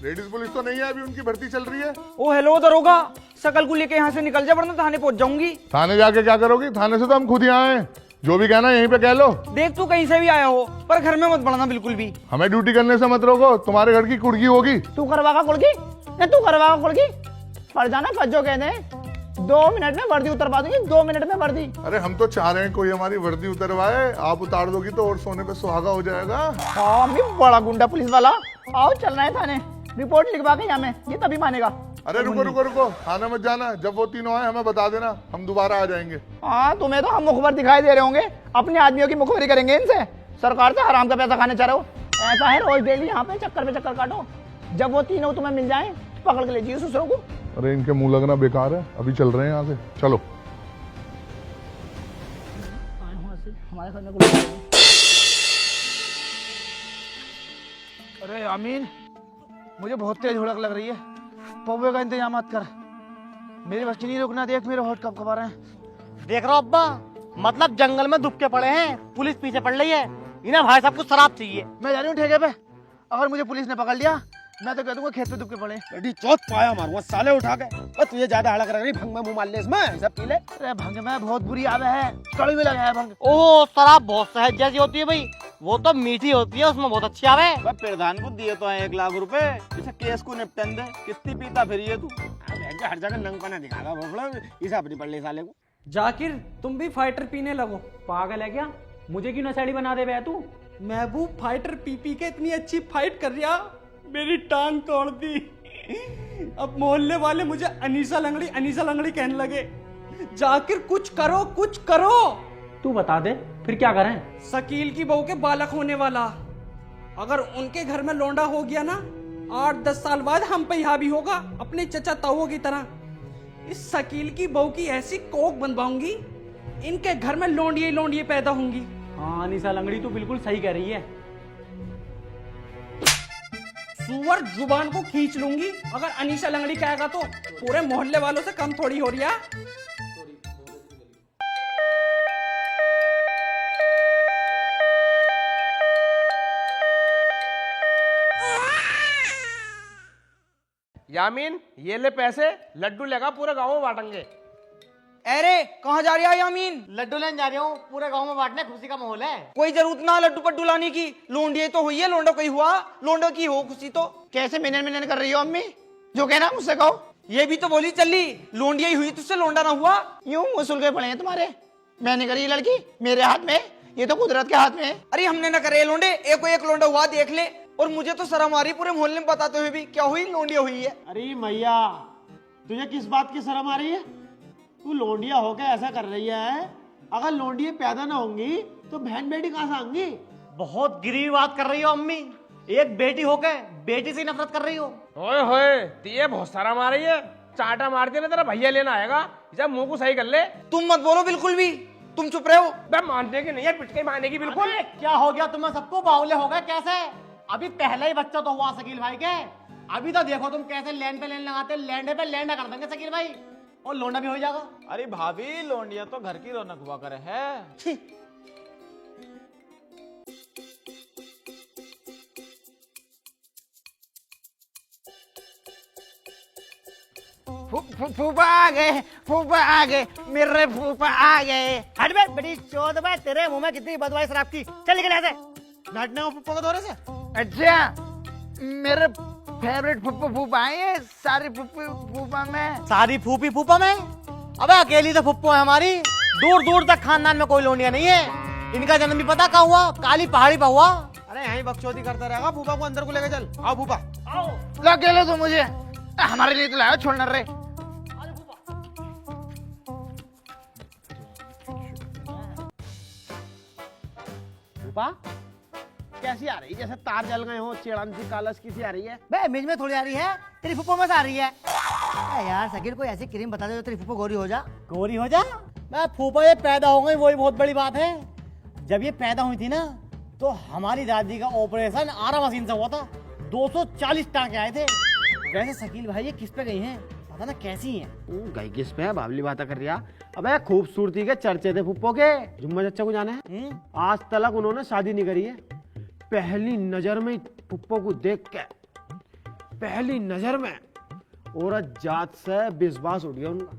लेडीज पुलिस तो नहीं है, अभी उनकी भर्ती चल रही है। ओ हेलो दरोगा, शकल को लेके यहाँ से निकल जा वरना थाने पहुंच जाऊंगी। थाने जाके क्या करोगी, थाने से तो हम खुद ही आए हैं, जो भी कहना यहीं पे कह लो। देख तू कहीं से भी आया हो, पर घर में मत बढ़ना बिल्कुल भी। हमें ड्यूटी करने से मत रोको, तुम्हारे घर की कुड़की होगी। तू करवागा कुड़की, तू करवागा कुड़की, पड़ जाना फज्जो कहते हैं, 2 मिनट में वर्दी उतरवा दूंगी, 2 मिनट में वर्दी। अरे हम तो चाह रहे हैं कोई हमारी वर्दी उतरवाए, आप उतार दोगी तो और सोने पे सुहागा हो जाएगा। हाँ भी बड़ा गुंडा पुलिस वाला, आओ चल रहे हैं थाने, रिपोर्ट लिखवा के यहाँ में, ये तभी मानेगा। अरे रुको रुको रुको, थाने मत जाना, जब वो तीनों आए हमें बता देना, हम दोबारा आ जाएंगे। हाँ तुम्हें तो हम मुखबर दिखाई दे रहे होंगे, अपने आदमियों की मुखबरी करेंगे इनसे, सरकार से हराम का पैसा खाने चाह रहे हो। ऐसा है रोज डेली यहाँ पे चक्कर काटो, जब वो तीनों तुम्हें मिल जाए पकड़ के ले जाइए दूसरों को। अरे इनके मुंह लगना बेकार है, अभी चल रहे हैं यहाँ से, चलो। अरे अमीन, मुझे बहुत तेज हुड़क लग रही है, पौवे का इंतजाम मत कर, मेरे बच्चे नहीं रुकना, देख मेरे होठ कब खबर है। देख रहा हूँ अब्बा, मतलब जंगल में दुबके पड़े हैं, पुलिस पीछे पड़ रही है, इन्हें भाई साहब को शराब चाहिए। मैं जा रही हूँ ठेके पे, अगर मुझे पुलिस ने पकड़ लिया मैं तो कह दूंगा खेत पे दुबके पड़े। अरे चौथ पाया मारूंगा साले उठा के, बस तुझे ज्यादा हड़क लग रही, भंग में मुंह मार ले इसमें, सब पी ले। अरे भंग में बहुत बुरी आवे है, कड़वी लगा है भंग। ओह शराब बहुत सहज जैसी होती है भाई, वो तो मीठी होती है, उसमें बहुत अच्छी आवे। प्रधान को दिए तो है 1 लाख रुपए, इसे केस को निपटन दे, कितनी पीता फिर ये तू, हर जगह नंगपना दिखागा, इसे अपनी पड़ ले साले को। जाकिर तुम भी फाइटर पीने लगो, पागल है क्या, मुझे क्यों नशेड़ी बना दे बे तू। महबूब फाइटर पी पी के इतनी अच्छी फाइट कर रहा, मेरी टांग तोड़ दी। अब मोहल्ले वाले मुझे अनीसा लंगड़ी कहने लगे। जाकिर कुछ करो कुछ करो। तू बता दे फिर क्या करें। शकील की बहू के बालक होने वाला, अगर उनके घर में लौंडा हो गया ना, 8-10 साल बाद हम पे हावी होगा अपने चचा ताऊ की तरह। इस शकील की बहू की ऐसी कोक बनवाऊंगी, इनके घर में लोंडिये लोंडिये पैदा होंगी। हाँ अनीसा लंगड़ी तो बिल्कुल सही कह रही है। सुअर जुबान को खींच लूंगी अगर अनीसा लंगड़ी कहेगा तो। पूरे मोहल्ले वालों से कम थोड़ी हो रही है। यामीन ये ले पैसे, लड्डू लेगा पूरे गांव में बांटेंगे। अरे कहाँ जा रही है यामीन? लड्डू लेने जा रही हूँ, पूरे गांव में बांटने, खुशी का माहौल है। कोई जरूरत ना लड्डू पड्डू लाने की। लोंडिये तो हुई है, लोंडो कोई हुआ, लोंडो की हो खुशी तो। कैसे मिनन मिनन कर रही हो अम्मी? जो कहना मुझसे कहो। ये भी तो बोली चली, लोंडिया ही हुई तुझसे लोंडा ना हुआ। यूं मुसल के पड़े हैं तुम्हारे। मैंने करी ये लड़की, मेरे हाथ में, ये तो कुदरत के हाथ में है। अरे हमने ना करे लोंडे, एक को एक लोंडा हुआ देख ले। और मुझे तो शर्म आ रही पूरे मोहल्ले में बताते हुए भी, क्या हुई लोंडिया हुई है। अरे मैया, तुझे किस बात की शर्म आ रही है? तू लोंडिया होकर ऐसा कर रही है। अगर लोंडिये पैदा ना होंगी तो बहन बेटी कहां से आएंगी? बहुत गिरी बात कर रही हो अम्मी। एक बेटी होकर बेटी से नफरत कर रही हो। ओए होए, ये बहुत सारा मार रही है। चाटा मार दिया ना तेरा भैया लेना आएगा। जब मुंह को सही कर ले। तुम मत बोलो बिल्कुल भी, तुम चुप रहे हो। मानने की नहीं है, पिटके मारने की बिल्कुल। क्या हो गया तुम्हें सबको? बावले हो गए कैसे? अभी पहला ही बच्चा तो हुआ शकील भाई के। अभी तो देखो तुम कैसे लैंड पे लैंड लगाते, लैंड पे लैंड कर देंगे शकील भाई, और लोंडा भी हो जाएगा। अरे भाभी, लोंडिया तो घर की रौनक हुआ करे है। फूफा आ गए, फूफा आ गए, मेरे फूफा आ गए। हट बे बड़ी चौध बे, तेरे मुंह में कितनी बदवाई शराब की। चल निकल ऐसे, नाटने को फुप्पो को दौरे से। अच्छा, मेरे फेवरेट फूफा फूफा है। सारी फूफा में, सारी फूफी फूफा में? अबे अकेली तो फुप्पो है हमारी। दूर दूर तक खानदान में कोई लोंडिया नहीं है। इनका जन्म भी पता कहाँ हुआ? काली पहाड़ी पर हुआ। अरे यहीं बकचोदी करता रहेगा। फूफा को अंदर को लेके चल। आओ फूफा, आओ। लो अकेले तो मुझे, हमारे लिए तो लाओ, छोड़ना रे। फूफा कैसी आ रही? जैसे तार जल गए हो, चिड़न सी कालस की सी आ रही है। बे मिज में थोड़ी आ रही है, तेरी फुप्पो में से आ रही है। यार शकील, कोई ऐसी क्रीम बता दे जो तेरी फुप्पो गोरी हो जा। गोरी हो जा? मैं फूफा ये पैदा हो गई वही बहुत बड़ी बात है। जब ये पैदा हुई थी ना तो हमारी दादी का ऑपरेशन आरा मशीन से हुआ था। 240 टांके आए थे। वैसे शकील भाई ये किस पे गई हैं? पता ना कैसी हैं? गई किस पे है? बाबली बात कर रिया। अबे खूबसूरती के चर्चे थे फुप्पो के। जुम्मा चच्चा को जाने हैं? आज तक उन्होंने शादी नहीं करी है। पहली नजर में फुप्पो को देख के, पहली नजर में औरत जात से विश्वास उठ गया उनका।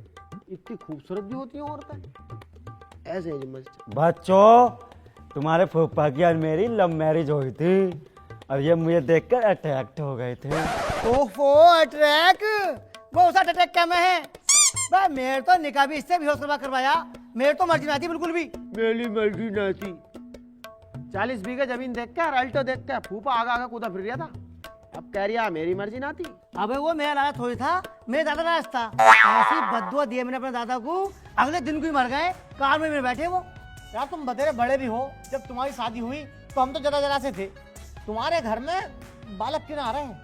इतनी खूबसूरत भी होती है औरतें। ऐसे ही जुम्मा चच्चा। बच्चों, तुम्हारे फूफा की और मेरी लव मैरिज हुई थी और ये मुझे देखकर अट्रैक्ट हो गए थे। ओहो अट्रैक्ट, वो उस अट्रैक्ट क्या में है? भाई मेरे तो निकाह भी इससे बेहोश करवाया। मेरे तो मर्जी ना थी बिल्कुल भी। मेरी मर्जी ना थी। 40 बीघे जमीन देख के, अल्टो देख के फूफा आगा आगा कूदा फिर रहा था। अब कह रही मेरी मर्जी ना थी। अबे वो मेरा लालच थोड़ी था, मेरे दादा लालच था। ऐसी बद्दुआ दिए मैंने अपने दादा को, अगले दिन को ही मर गए। कार में बैठे वो। यार तुम बतेरे बड़े भी हो, जब तुम्हारी शादी हुई तो हम तो जरा जरा से थे। तुम्हारे घर में बालक क्यों ना आ रहे हैं?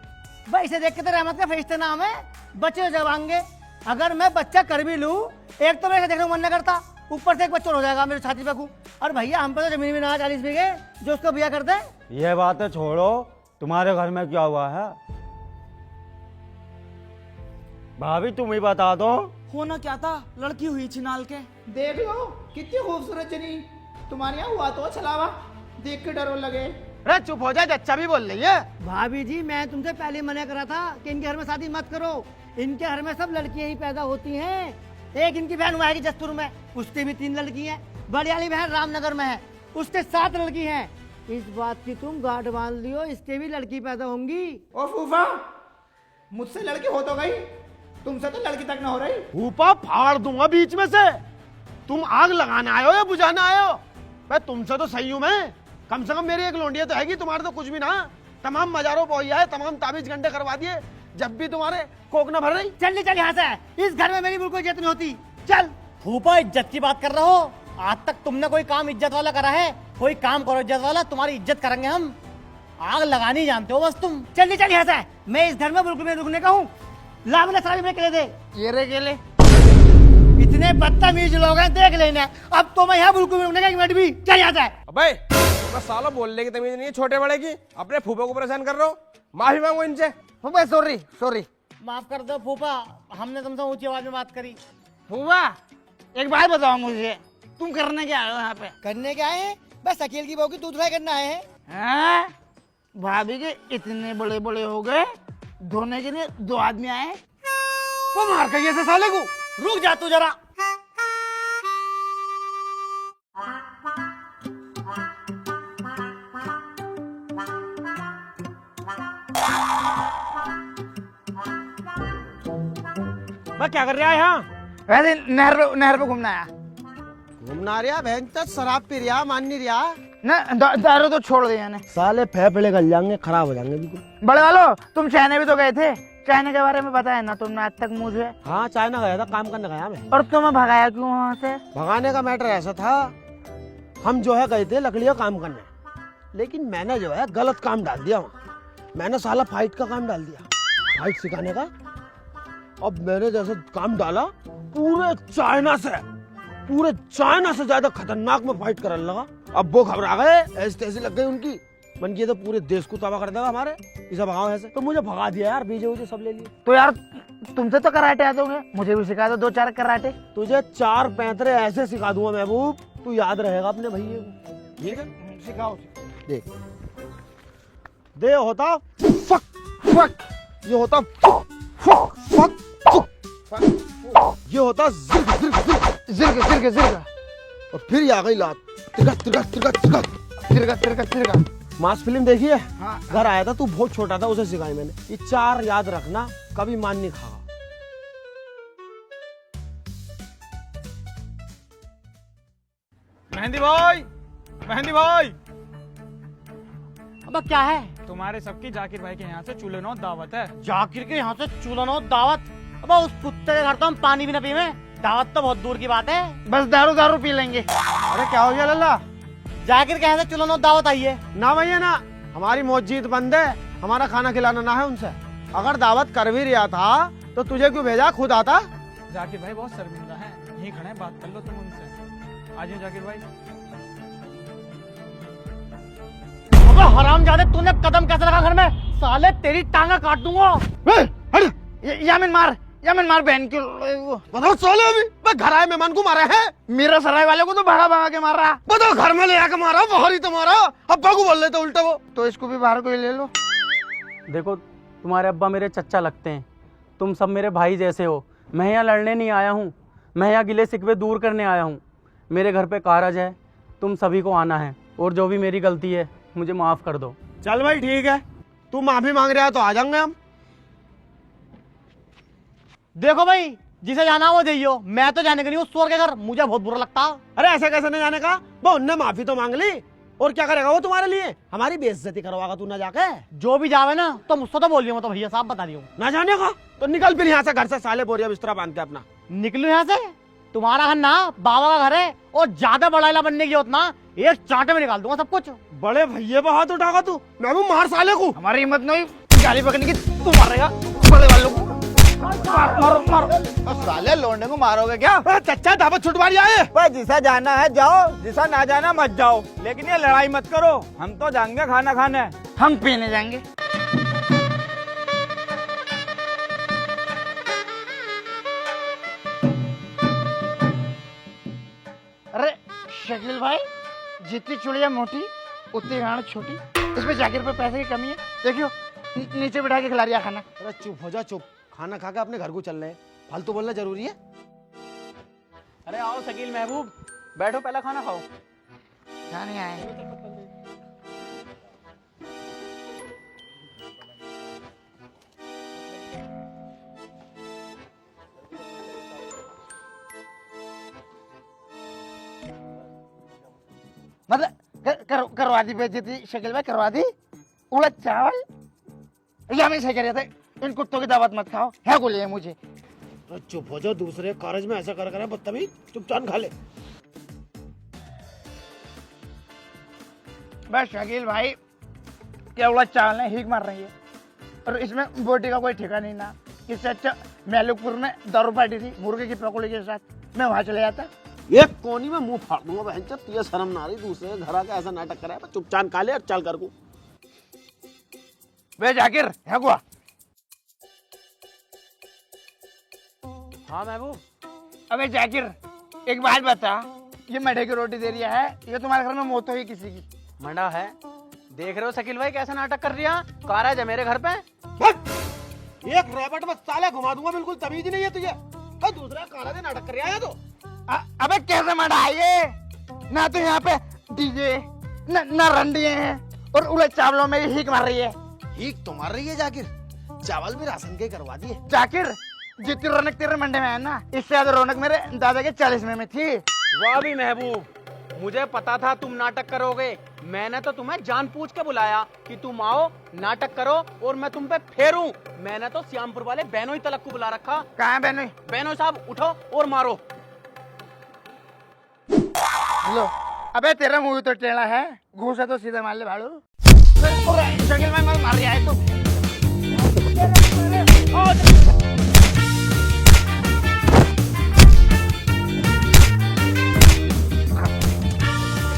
भाई इसे देख के तो रहमत का फरिश्ता नाम है। बच्चे जब आएंगे, अगर मैं बच्चा कर भी लूं, एक तो मेरे देखने को मन न करता, ऊपर से एक बच्चा हो जाएगा मेरे छाती पे को। और भैया हम पे तो जमीन भी ना 40 बीघे जो उसको बिया करते हैं। ये बातें छोड़ो, तुम्हारे घर में क्या हुआ है? भाभी तुम ही बता दो। होना क्या था? लड़की हुई छिनाल के। देख लो कितनी खूबसूरत जनी। तुम्हारे यहाँ हुआ तो छलावा, देख के डरो लगे। अरे चुप हो जाए, चच्चा भी बोल रही है। भाभी जी मैं तुमसे पहले मना करा था कि इनके घर में शादी मत करो। इनके घर में सब लड़कियां ही पैदा होती हैं। एक इनकी बहन हुआ है जस्तुर में, उसकी भी 3 लड़की हैं। बड़ी वाली बहन रामनगर में है, उसके 7 लड़की हैं। इस बात की तुम गांठ बांध लियो, इसके भी लड़की पैदा होंगी। ओ फूफा, मुझसे लड़की हो तो गई, तुमसे तो लड़की तक ना हो रही। फूफा फाड़ दूंगा बीच में से। तुम आग लगाने आए हो या बुझाने आए हो? मैं तुमसे तो सही हूं। मैं कम से कम मेरी एक लोंडिया तो हैगी, तुम्हारे तो कुछ भी ना। तमाम मजारों पहुंचा है, तमाम ताबीज घंटे करवा दिए, जब भी तुम्हारे कोक न भर रही। चल चल यहाँ से, इस घर में मेरी बिल्कुल इज्जत नहीं होती। चल। फूफा इज्जत की बात कर रहे हो? आज तक तुमने कोई काम इज्जत वाला करा है? कोई काम करो इज्जत वाला, तुम्हारी इज्जत करेंगे हम। आग लगानी जानते हो बस तुम। चल चल यहाँ से, मैं इस घर में बिल्कुल नहीं रुकने का हूँ। ला मेरे सारे में केले दे। ये रे केले। इतनी इतने बदतमीज लोग हैं, देख लेना। अब तो मैं यहाँ बिल्कुल भी रुकने का एक मिनट भी चल जाता है। अबे बस साला बोलने की तमीज नहीं है छोटे बड़े की, अपने फूफे को परेशान कर रहे हो। माफी मांगो इनसे। फूफा सॉरी सॉरी। माफ कर दो फूफा, हमने तुमसे ऊंची आवाज में बात करी। फूफा एक बात बताओ मुझे, तुम करने क्या आए हो यहाँ पे? करने क्या है? बस अकेल की बहू की दूध फ्राई करना है। हैं? भाभी के इतने बड़े बड़े हो गए, धोने के लिए 2 आदमी आए। वो मार के ऐसे साले को। रुक जा तू जरा। मैं क्या कर रहा है यहाँ? वैसे नहर पे घूमना आया। घूमना रहा बहन तक शराब पी रहा, मान नहीं रहा ना दारू तो छोड़ दिया ने। साले फेफड़े गल जाएंगे, खराब हो जाएंगे बिल्कुल। बड़े वालों तुम चाइना भी तो गए थे, चाइना के बारे में बताया ना तुमने आज तक मुझे। हाँ चाइना गया था, काम करने गया मैं। और तुम्हें भगाया क्यों वहाँ से? भगाने का मैटर ऐसा था, हम जो है गए थे लकड़ियाँ काम करने, लेकिन मैंने जो है गलत काम डाल दिया वहाँ। मैंने साला फाइट का काम डाल दिया, फाइट सिखाने का। अब मैंने जैसे काम डाला, पूरे चाइना से ज्यादा खतरनाक में फाइट करने लगा। अब वो घबरा गए, ऐसी तैसी लग गई उनकी। मन किया तो पूरे देश को तबाह कर देगा हमारे, इसे भगाओ ऐसे। तो मुझे भगा दिया यार, बीजे उजे सब ले लिए। तो यार तुमसे तो कराटे आते होंगे, मुझे भी सिखा दो 2-4 कराटे। तुझे 4 पैंतरे ऐसे सिखा दूंगा महबूब, तू याद रहेगा अपने भैया को। ठीक है सिखाओ। देख, दे होता फक फक, ये होता फक फक फक फक, ये होता जिर्ग जिर्ग जिर्ग जिर्ग जिर्ग, और फिर ये आ गई लात तिरका तिरका तिरका तिरका तिरका तिरका तिरका। मास फिल्म देखी है? हाँ। घर आया था, तू बहुत छोटा था, उसे सिखाई मैंने। ये 4 याद रखना, कभी मान नहीं खाओ। मेहंदी भाई, मेहंदी भाई, अब क्या है? तुम्हारे सबकी जाकिर भाई के यहाँ से चूल्हे दावत है। जाकिर के यहाँ से चूल्हा दावत? अब उस कुत्ते के घर तो हम पानी भी न पीवे, दावत तो बहुत दूर की बात है। बस दारू पी लेंगे। अरे क्या हो गया लल्ला? जाकिर के यहाँ से चूल्हा दावत आई है ना भैया ना, हमारी मस्जिद बंद है, हमारा खाना खिलाना ना है उनसे। अगर दावत कर भी रहा था तो तुझे क्यों भेजा, खुद आता। जाकिर भाई बहुत शर्मिंदा है, यहीं खड़े हैं, बात कर लो तुम उनसे। आ जाओ जाकिर भाई। अबे हरामजादे, तूने कदम कैसे रखा घर में? साले तेरी टांगा काट दूंगा। यामिन मार बहन की। बताओ साले, अभी मैं घर आए मेहमान को मारा है? मेरा सराय वाले को तो भगा के मार रहा। बताओ, घर में ले आके मारा, बाहर ही तो मारा। अब्बा को बोल रहे थे उल्टा वो। तो इसको भी बाहर को ही ले लो। देखो तुम्हारे अब्बा मेरे चच्चा लगते हैं, तुम सब मेरे भाई जैसे हो। मैं यहाँ लड़ने नहीं आया हूँ, मैं यहाँ गिले शिकवे दूर करने आया हूँ। मेरे घर पे कारज है, तुम सभी को आना है, और जो भी मेरी गलती है मुझे माफ कर दो। चल भाई ठीक है, तू माफी मांग रहा है तो आ जाएंगे हम। देखो भाई, जिसे जाना वो जाइयो, मैं तो जाने का नहीं हूँ सुअर के घर, मुझे बहुत बुरा लगता। अरे ऐसे कैसे नहीं जाने का? वो उनने माफी तो मांग ली, और क्या करेगा वो तुम्हारे लिए? हमारी बेइज्जती करवाएगा तू ना जाके। जो भी जावे ना तो मुझसे तो बोलियो, मैं तो भैया साहब बता दियो। ना जाने का तो निकल फिर यहाँ से, घर से साले बोरिया बिस्तरा बांध के अपना। निकलो यहाँ से, तुम्हारा घर ना बाबा का घर है, और ज्यादा बड़ा बनने की होती ना, एक चांटे में निकाल दूंगा सब कुछ। बड़े भैया पर हाथ उठागा तू, मैं भी मार साले को। हमारी हिम्मत नहीं गाली पकड़ने की, तू मारेगा बड़े वालों को। मारो साले लोंडे को मारोगे क्या? चच्चा दावत छुटवारी आए। जिसा जाना है जाओ, जिसा ना जाना मत जाओ, लेकिन ये लड़ाई मत करो। हम तो जाएंगे खाना खाने। हम पीने जाएंगे। अरे शकील भाई, जितनी चुड़िया मोटी उतनी गांड छोटी। इसमें जाकिर पे पैसे की कमी है, देखियो नीचे बिठा के खिला रहा खाना। अरे चुप हो जा, चुप। खाना खा के अपने घर को चल रहे हैं, फालतू बोलना जरूरी है? अरे आओ शकील महबूब, बैठो पहला खाना खाओ। नहीं आए। मतलब करवा दी बेइज्जती शकील भाई, करवा दी। उड़द चावल या मैं सही कह रहे थे, इन कुत्तों की दावत मत खाओ, है गोली है मुझे। तो चुप हो जाओ, दूसरे कारज में ऐसा कर बदतमीज, चुपचाप खा ले। बस शकील भाई, क्या उड़द चावल ने हीक मार रही है, और इसमें बोटी का कोई ठिकाना नहीं ना। इससे अच्छा मैलुकपुर में दारू पार्टी थी मुर्गे की पकौड़ी के साथ, मैं वहां चले जाता। एक कोनी में मुंह फाड़ दूंगा बहन चोद, तुझे शर्म ना आ रही? दूसरे के घर आके ऐसा नाटक कराया, चुपचाप खा ले और चल कर को। वे जाकिर है गुआ। हाँ महबूब। अबे जाकिर एक बात बता, ये मठे की रोटी दे रही है, ये तुम्हारे घर में मौत हुई किसी की? मंडा है, देख रहे हो शकील भाई कैसा नाटक कर रही है? काराज है मेरे घर पे। एक रैबट में साले घुमा दूंगा, बिल्कुल तमीज नहीं है तुझे। और दूसरा काला दे नाटक कर रहा है तो। अबे कैसे मठा है ये? ना तो यहाँ पे डीजे न रंडिये हैं और उड़े चावलों में ही हीक मार रही है। हीक तो मार रही है जाकिर, चावल भी राशन के करवा दिए। जाकिर जितनी रौनक तेरे मंडे में है ना, इससे ज्यादा रौनक मेरे दादा के 40 में थी। वाह भी महबूब, मुझे पता था तुम नाटक करोगे। मैंने तो तुम्हें जानबूझ के बुलाया कि तुम आओ, नाटक करो और मैं तुम पे फेरूं। मैंने तो श्यामपुर वाले बहनोई तलक को बुला रखा। कहाँ है बहनोई? बहनोई साहब उठो और मारो। लो, अबे तेरा मुंह तो टेढ़ा है, घूसा तो सीधा मार ले भाड़ू। शकील भाई मार रही है तुम।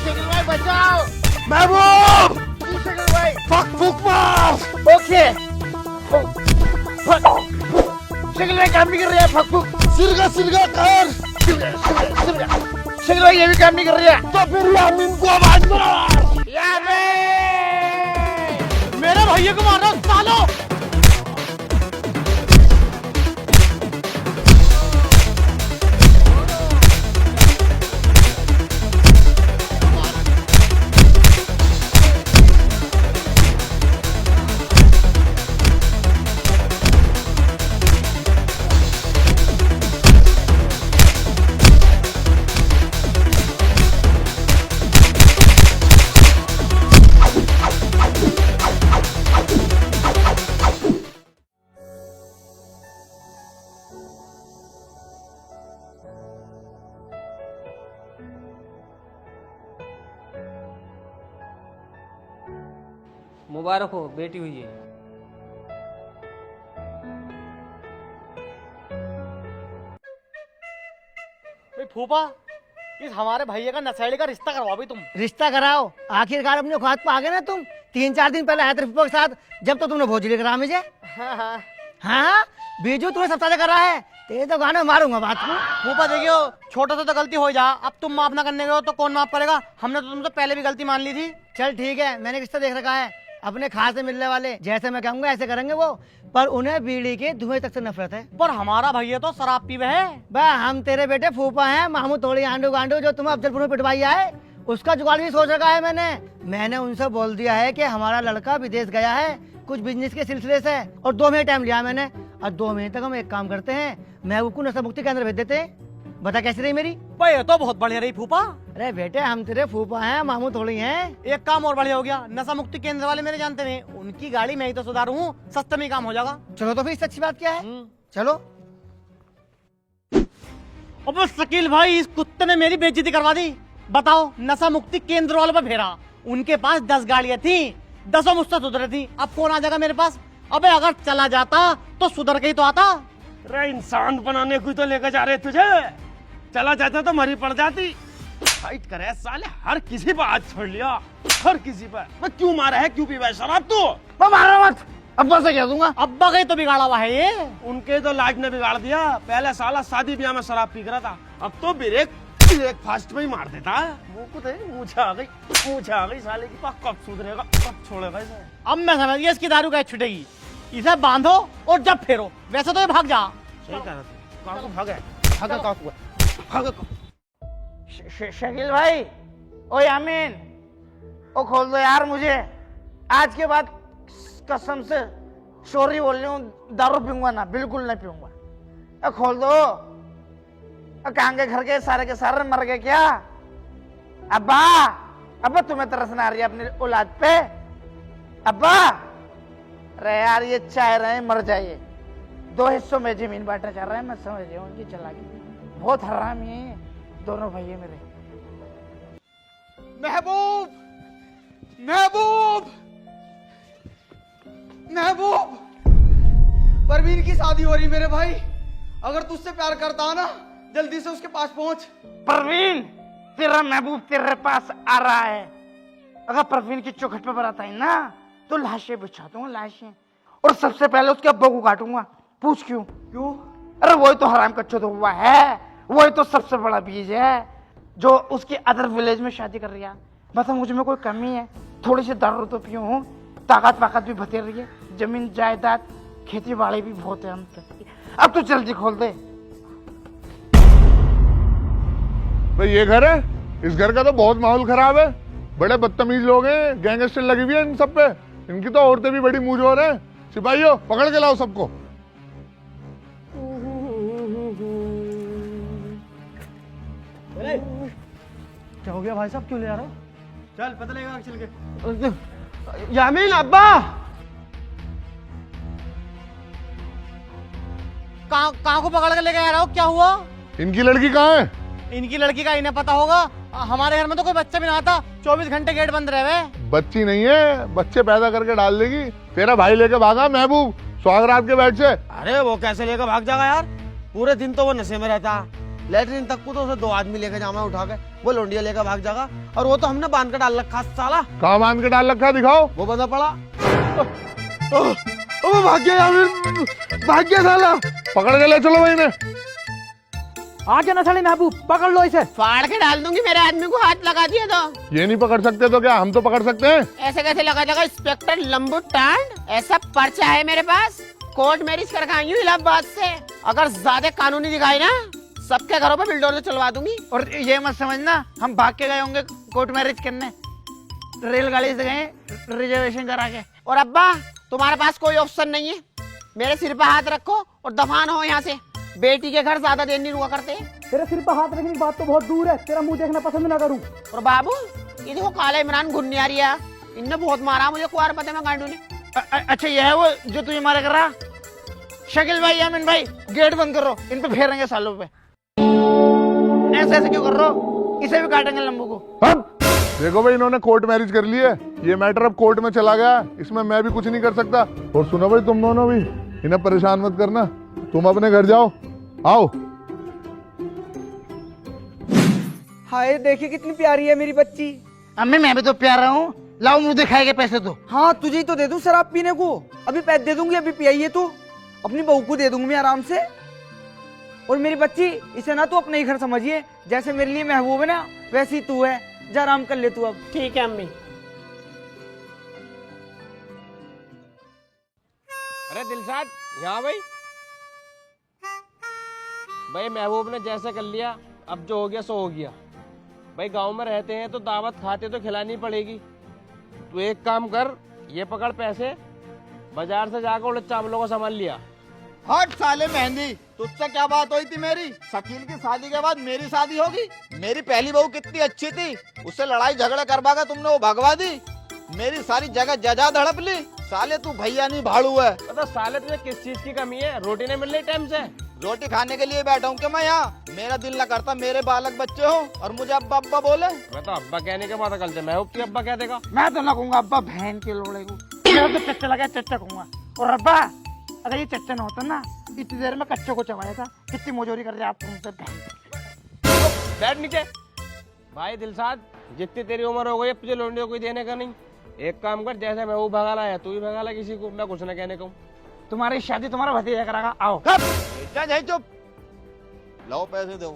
शकील भाई बचाओ। महबूब शकील भाई फूक मार। ओके। शकील भाई काम नहीं कर रही है, फक फुक। सिरगा कर। शकील भाई ये भी काम नहीं कर रही है। तो फिर यामीन को आवाज मार। मेरे भैया को मारो सालो। मुबारक हो, बेटी हुई है। फूफा, इस हमारे भैया का नशेड़ी का रिश्ता करवाओ भी तुम। रिश्ता कराओ, आखिरकार अपने औकात पे आ गए ना तुम। 3-4 दिन पहले आए थे फूफा के साथ, जब तो तुमने भोजली करा मुझे। हाँ बीजू तूने सब साझा करा है, तेरे तो गाना मारूंगा बात में। फूफा देखियो, छोटा सा तो गलती हो जा, अब तुम माफ ना करने गए हो तो कौन माफ करेगा? हमने तो तुमसे पहले भी गलती मान ली थी। चल ठीक है, मैंने रिश्ता देख रखा है। अपने खास से मिलने वाले जैसे मैं कहूंगा ऐसे करेंगे वो, पर उन्हें बीड़ी के धुएं तक से नफरत है। पर हमारा भैया तो शराब पीवे है। बा हम तेरे बेटे फूफा हैं, मामू थोड़ी आंडू गांडू जो तुम्हें अफजलपुर में पिटवाई है, उसका जुगाड़ भी सोच रखा है मैंने उनसे बोल दिया है कि हमारा लड़का विदेश गया है कुछ बिजनेस के सिलसिले से, और 2 महीने टाइम लिया मैंने, और 2 महीने तक हम एक काम करते हैं, महबूब को नशा मुक्ति केंद्र भेज देते हैं। बता कैसी रही मेरी? भाई ये तो बहुत बढ़िया रही फूफा। अरे बेटे हम तेरे फूफा हैं, मामू थोड़ी हैं। एक काम और बढ़िया हो गया, नशा मुक्ति केंद्र वाले मेरे जानते नहीं, उनकी गाड़ी मैं ही तो सुधारू हूँ, सस्ते में काम हो जाएगा। चलो तो फिर इससे अच्छी बात क्या है? चलो। अब शकील भाई, इस कुत्ते ने मेरी बेइज्जती करवा दी। बताओ, नशा मुक्ति केंद्र वालों पर फेरा, उनके पास 10 गाड़ियां थी, 10 मुझसे सुधरे थी, अब कौन आ जाएगा मेरे पास? अबे अगर चला जाता तो सुधर के ही तो आता। अरे इंसान बनाने को तो लेकर जा रहे तुझे, चला जाता तो मरी पड़ जाती। फाइट करे साले, हर किसी पर हाथ छोड़ लिया, हर किसी पर। मैं क्यों मारा है, क्यों पीवा है शराब तू? मैं मारा मत, अब्बा से कह दूंगा। अब्बा का ही तो बिगाड़ा हुआ है ये। उनके तो लाज ने बिगाड़ दिया। पहले साला शादी ब्याह में शराब पी रहा था, अब तो ब्रेकफास्ट में ही मार देता है। मुझे आ गई साले की। कब सुधरेगा, कब छोड़ेगा इसे? अब मैं समझ गया इसकी दारू कैसे छुटेगी। इसे बांधो और जब फेरो, वैसे तो ये भाग जा। सही कह रहा था, भागे शकील भाई, ओ यामीन, ओ खोल दो यार मुझे। आज के बाद कसम से सॉरी बोल रही हूँ, दारू पीऊंगा ना, बिल्कुल नहीं पीऊंगा। खोल दो। कहाँ के घर के सारे मर गए क्या? अब्बा तुम्हें तरस ना आ रही है अपनी औलाद पे? अब्बा अरे यार ये चाह रहे हैं मर जाइए, 2 हिस्सों में जमीन बांटना चाह रहे हैं। मैं समझ रही हूँ उनकी चालाकी, बहुत हरामी है दोनों भैया मेरे। महबूब, महबूब, महबूब, परवीन की शादी हो रही मेरे भाई। अगर तुझसे प्यार करता ना जल्दी से उसके पास पहुंच। परवीन, तेरा महबूब तेरे पास आ रहा है। अगर परवीन की चौखट पे बराता है ना तो लाशें बिछा दूंगा, लाशें। और सबसे पहले उसके अब्बा को काटूंगा। पूछ क्यों? क्यों? अरे वही तो हराम कच्चो तो हुआ है, वही तो सबसे बड़ा बीज है जो उसकी अदर विलेज में शादी कर रही है। मतलब मुझ में कोई कमी है? थोड़ी सी दारू तो पियूं हूँ, ताकत पाकत भी बतेर रही है, जमीन जायदाद खेती बाड़ी भी बहुत है हम पे। अब तो जल्दी खोल दे। भाई ये घर है, इस घर का तो बहुत माहौल खराब है। बड़े बदतमीज लोग हैं, गैंगस्टर लगी हुई है इन सब पे। इनकी तो औरतें भी बड़ी मुंहजोर हैं। सिपाहियों पकड़ के लाओ सबको। क्या हो गया भाई साहब, क्यों ले आ रहा हो? चल पता लगेगा चल के। यामीन अब्बा, कहाँ को पकड़ के लेके आ रहा हो? क्या हुआ? इनकी लड़की कहाँ है? इनकी लड़की का इन्हें पता होगा। हमारे घर में तो कोई बच्चा भी ना आता, 24 घंटे गेट बंद रहे हुए। बच्ची नहीं है, बच्चे पैदा करके डाल देगी। तेरा भाई लेके भागा महबूब स्वागरात के बेड से। अरे वो कैसे लेकर भाग जाएगा यार, पूरे दिन तो वो नशे में रहता है। लेटरिन तक को तो उसे 2 आदमी लेके जाना उठा के, वो लोंडिया लेकर भाग जाएगा। और वो तो हमने बांध कर डाल रखा साला। कहाँ बांध के डाल रखा, दिखाओ। वो बंदा पड़ा। वो भाग गया यामीन, भाग गया साला। पकड़ के ले चलो भाई ने। आ गया ना साले महबूब, पकड़ लो इसे। फाड़ के डाल दूंगी, मेरे आदमी को हाथ लगा दिया तो। ये नहीं पकड़ सकते तो क्या हम तो पकड़ सकते हैं? ऐसे कैसे लगा देगा इंस्पेक्टर लंबू टांड? ऐसा पर्चा है मेरे पास, कोर्ट मैरिज कर आई हूँ इलाहाबाद से। अगर ज्यादा कानूनी दिखाई ना, सबके घरों पे बिल्डोर से चलवा दूंगी। और ये मत समझना हम भाग के गए होंगे कोर्ट मैरिज करने, रेलगाड़ी से गए रिजर्वेशन करा के। और अब्बा तुम्हारे पास कोई ऑप्शन नहीं है, मेरे सिर पे हाथ रखो और दफान हो यहाँ से। बेटी के घर ज्यादा देर नहीं रुका करते। तेरे सिर पर हाथ रखने की बात तो बहुत दूर है, तेरा मुंह देखना पसंद ना करूं। और बाबू ये देखो काला इमरान घुन्नी आ रही है, इनने बहुत मारा मुझे कुआर पते में गांडू ने। अच्छा ये है वो जो तुझे मारा कर रहा? शकील भाई, यामिन भाई, गेट बंद करो, इन पे फेरेंगे सालों पे। ऐसे ऐसे क्यों कर रहे हो? इसे भी काटेंगे लंबू को। देखो भाई इन्होंने कोर्ट मैरिज कर ली है, ये मैटर अब कोर्ट में चला गया, इसमें मैं भी कुछ नहीं कर सकता। और सुनो भाई तुम दोनों भी इन्हें परेशान मत करना, तुम अपने घर जाओ। आओ। हाय देखिए कितनी प्यारी है मेरी बच्ची। अम्मी मैं भी तो प्यारा हूँ, लाओ मुंह दिखाएगा पैसे तो। हाँ तुझे ही तो दे दूं शराब पीने को, अभी पैसे दे दूंगी, अभी पियाइए तू। अपनी बहू को दे दूंगी मैं आराम से। और मेरी बच्ची, इसे ना तू अपने ही घर समझिए, जैसे मेरे लिए महबूब है ना वैसी तू है। जा आराम कर ले तू अब। ठीक है अम्मी। अरे दिलशाद यहाँ भाई। भाई महबूब ने जैसे कर लिया, अब जो हो गया सो हो गया। भाई गांव में रहते हैं तो दावत खाते तो खिलानी पड़ेगी। तू एक काम कर, ये पकड़ पैसे, बाजार से जाकर उड़द चावलों को सामान लिया। हट साले मेहंदी, तुझसे क्या बात हुई थी मेरी? शकील की शादी के बाद मेरी शादी होगी? मेरी पहली बहू कितनी अच्छी थी, उससे लड़ाई झगड़ा करवा कर तुमने वो भगवा दी। मेरी सारी जगह जजाद हड़प ली। साले तू भैया नहीं भाड़ू है। तो साले तुझे किस चीज की कमी है? रोटी नहीं मिल रही टाइम से? रोटी खाने के लिए बैठा हूँ क्या मैं यहाँ? मेरा दिल न करता मेरे बालक बच्चे हो और मुझे अब्बा अब्बा बोले। मैं तो अब्बा कहने के बाद कल से महबूब की अब्बा कह देगा। मैं तो ना कहूँगा अब्बा, बहन के लोड़े को। मेरा तो चच्चा लगा, चच्चा कहूँगा। और अब्बा अगर ये चच्चा ना होता ना, इतनी देर में कच्चे को चबाया था। कितनी मोजोरी कर रहे आप तुमसे बहन। बैठ नीचे। भाई दिलशाद, जितनी तेरी उम्र हो गई अब तुझे लोंडियों को देने का नहीं। एक काम कर, जैसे मैं वो भगा लाया तू ही भगा ला, किसी को ना कुछ ना कहने को। तुम्हारी शादी तुम्हारा भतीजा करागा। आओ चुप, लाओ पैसे दो।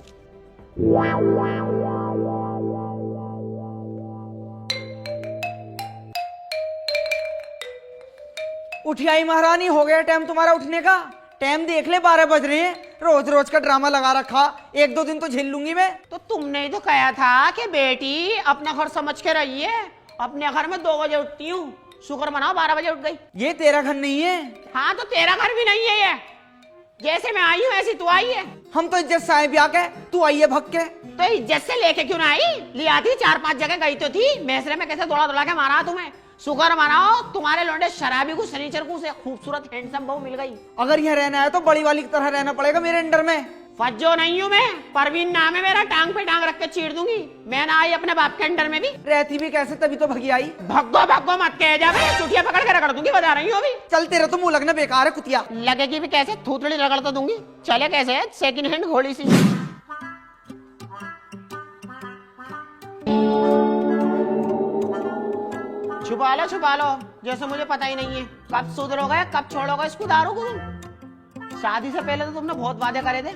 उठियाई महारानी, हो गया टाइम तुम्हारा उठने का। टाइम देख ले, 12 बज रहे हैं। रोज रोज का ड्रामा लगा रखा, 1-2 दिन तो झेल लूंगी मैं। तो तुमने ही तो कहा था कि बेटी अपना घर समझ के रहिए। अपने घर में 2 बजे उठती हूँ, शुक्र मनाओ 12 बजे उठ गई। ये तेरा घर नहीं है। हाँ तो तेरा घर भी नहीं है ये। जैसे मैं आई हूँ ऐसी तू आई है। हम तो इज्जत से आए ब्याह के, तू आई है भग के। तो इज्जत से लेके क्यों ना आई? लिया थी, 4-5 जगह गई तो थी। मैसरे में कैसे दौड़ा दौड़ा के मारा तुम्हें। शुक्र मनाओ तुम्हारे लौंडे शराबी को शनिचर को से खूबसूरत हैंडसम बहू मिल गई। अगर यहाँ रहना है तो बड़ी वाली की तरह रहना पड़ेगा मेरे अंडर में। फज्जो नहीं हूँ मैं, परवीन नाम है मेरा, टांग पे टांग रख के चीर दूंगी। मैं ना आई अपने बाप के अंडर में भी। रहती भी कैसे, तभी तो भगी आई। भग्गो भग्गो मत कह जा, मैं चुटिया पकड़ के रगड़ दूंगी, बता रही हूँ अभी। चल तेरा तो मुंह लगना बेकार है कुतिया। लगेगी भी कैसे, थूथड़ी रगड़ तो दूंगी। चले कैसे सेकंड हैंड घोड़ी सी। छुपा लो जैसे मुझे पता ही नहीं है। कब सुधरोगे, कब छोड़ोगे इसको दारू को? शादी से पहले तो तुमने बहुत वादे करे थे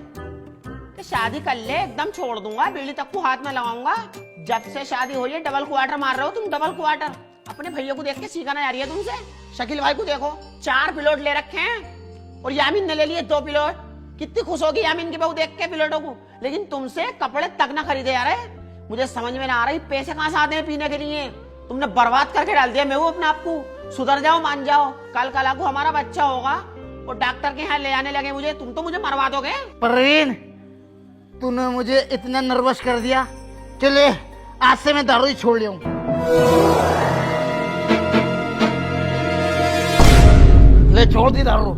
कि शादी कर ले एकदम छोड़ दूंगा, बीड़ी तक को हाथ में लगाऊंगा। जब से शादी हुई है डबल क्वार्टर मार रहे हो तुम, डबल क्वार्टर। अपने भैया को देख के सीखा ना जा रही है तुमसे। शकील भाई को देखो 4 पिलोट ले रखे हैं और यामीन ने ले लिए 2 पिलोट। कितनी खुश होगी यामीन की बहू देख के पिलोटों को, लेकिन तुमसे कपड़े तक ना खरीदे जा रहे। मुझे समझ में ना आ रही पैसे कहाँ से आते हैं पीने के लिए। तुमने बर्बाद करके डाल दिया। मैं वो अपने आप को सुधर जाओ, मान जाओ। कल को हमारा बच्चा होगा और डॉक्टर के यहाँ ले आने लगे मुझे, तुम तो मुझे मरवा दोगे। परवीन, तूने मुझे इतना नर्वस कर दिया। चले आज से मैं दारू ही छोड़ लिया हूँ। ले छोड़ दी दारू।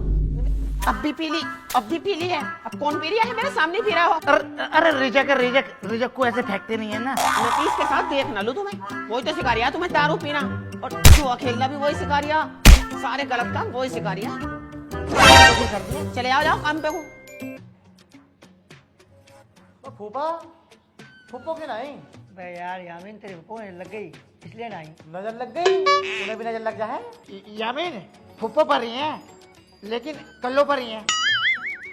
अब भी पी ली है। अब कौन पी रहा है? मेरे सामने पी रहा हो। अरे रिजक को ऐसे फेंकते नहीं है ना। मैं इसके साथ देख ना लूं तुम्हें। वही तो सिखा रिया तुम्हें दारू पीना, और जुआ खेलना भी वही सिखा रिया। सारे गलत काम वही सिखा रिया। चले जाओ काम पे को। फूफो के नहीं बे यार, यामीन तेरे फूफो ने लग गई इसलिए नहीं। नजर लग गई, उन्हें भी नजर लग जाए। यामीन फूफो पर ही है, लेकिन कल्लो पर ही है।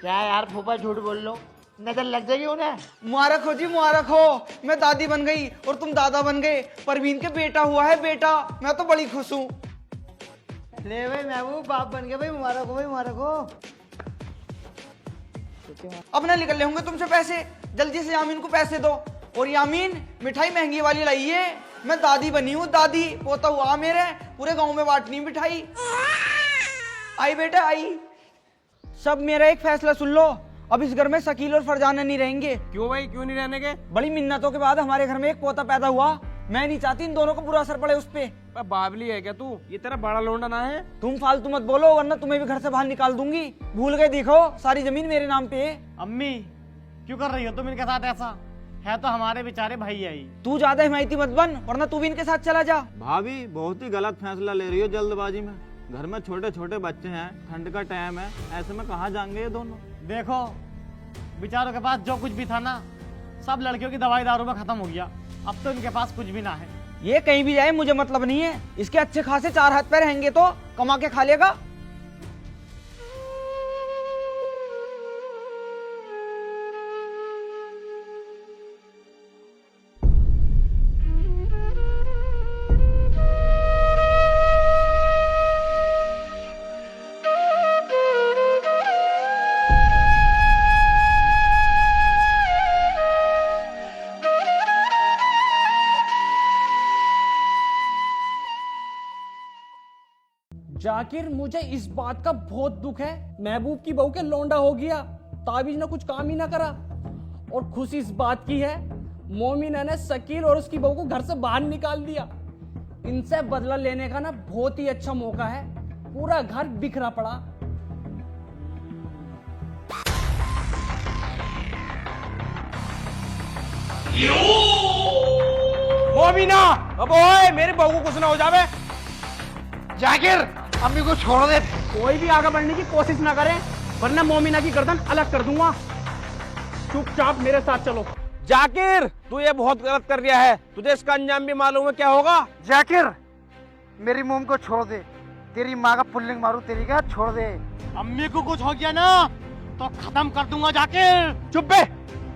क्या यार फूफा झूठ बोल लो, नजर लग जाएगी उन्हें। मुबारक हो जी, मुबारक हो। मैं दादी बन गई और तुम दादा बन गए। परवीन के बेटा हुआ है बेटा। मैं तो बड़ी खुश हूँ। ले भाई महबूब बाप बन गया भाई, मुबारक हो भाई, मुबारक हो। अब ना निकल ले होंगे तुमसे पैसे। जल्दी से यामीन को पैसे दो। और यामीन मिठाई महंगी वाली लाइए। मैं दादी बनी हूँ, दादी। पोता हुआ मेरे, पूरे गांव में बांटनी मिठाई। आई बेटा आई। सब मेरा एक फैसला सुन लो। अब इस घर में शकील और फरजाना नहीं रहेंगे। क्यों भाई, क्यों नहीं रहने के? बड़ी मिन्नतों के बाद हमारे घर में एक पोता पैदा हुआ। मैं नहीं चाहती इन दोनों को बुरा असर पड़े उस पे। बाबली है क्या तू? ये तेरा बड़ा लोंडा ना है? तुम फालतू मत बोलो वरना तुम्हें भी घर से बाहर निकाल दूंगी। भूल गए देखो, सारी जमीन मेरे नाम पे है। अम्मी क्यों कर रही हो तुम इनके साथ ऐसा? है तो हमारे बेचारे भाई ही। तू ज्यादा हिमायती मत बन वरना तू भी इनके साथ चला जा। भाभी बहुत ही गलत फैसला ले रही हो जल्दबाजी में। घर में छोटे छोटे बच्चे हैं, ठंड का टाइम है, ऐसे में कहाँ जाएंगे ये दोनों? देखो बेचारों के पास जो कुछ भी था ना, सब लड़कियों की दवाई दारू में खत्म हो गया। अब तो इनके पास कुछ भी ना है। ये कहीं भी जाए मुझे मतलब नहीं है। इसके अच्छे खासे 4 हाथ पैर रहेंगे तो कमा के खा लेगा। जाकिर, मुझे इस बात का बहुत दुख है। महबूब की बहू के लौंडा हो गया, ताबीज ने कुछ काम ही ना करा। और खुशी इस बात की है मोमिना ने शकील और उसकी बहू को घर से बाहर निकाल दिया। इनसे बदला लेने का ना बहुत ही अच्छा मौका है। पूरा घर बिखरा पड़ा। मोमिना, अब ओए मेरे बहू को कुछ ना हो जावे। जाकिर अम्मी को छोड़ दे। कोई भी आगे बढ़ने की कोशिश ना करे वरना मोमिना की गर्दन अलग कर दूंगा। चुपचाप मेरे साथ चलो। जाकिर, तू ये बहुत गलत कर रहा है। तुझे इसका अंजाम भी मालूम है क्या होगा? जाकिर मेरी मोम को छोड़ दे। तेरी माँ का पुल्लिंग मारू तेरी का, छोड़ दे। अम्मी को कुछ हो गया ना तो खत्म कर दूंगा जाकिर। चुप बे।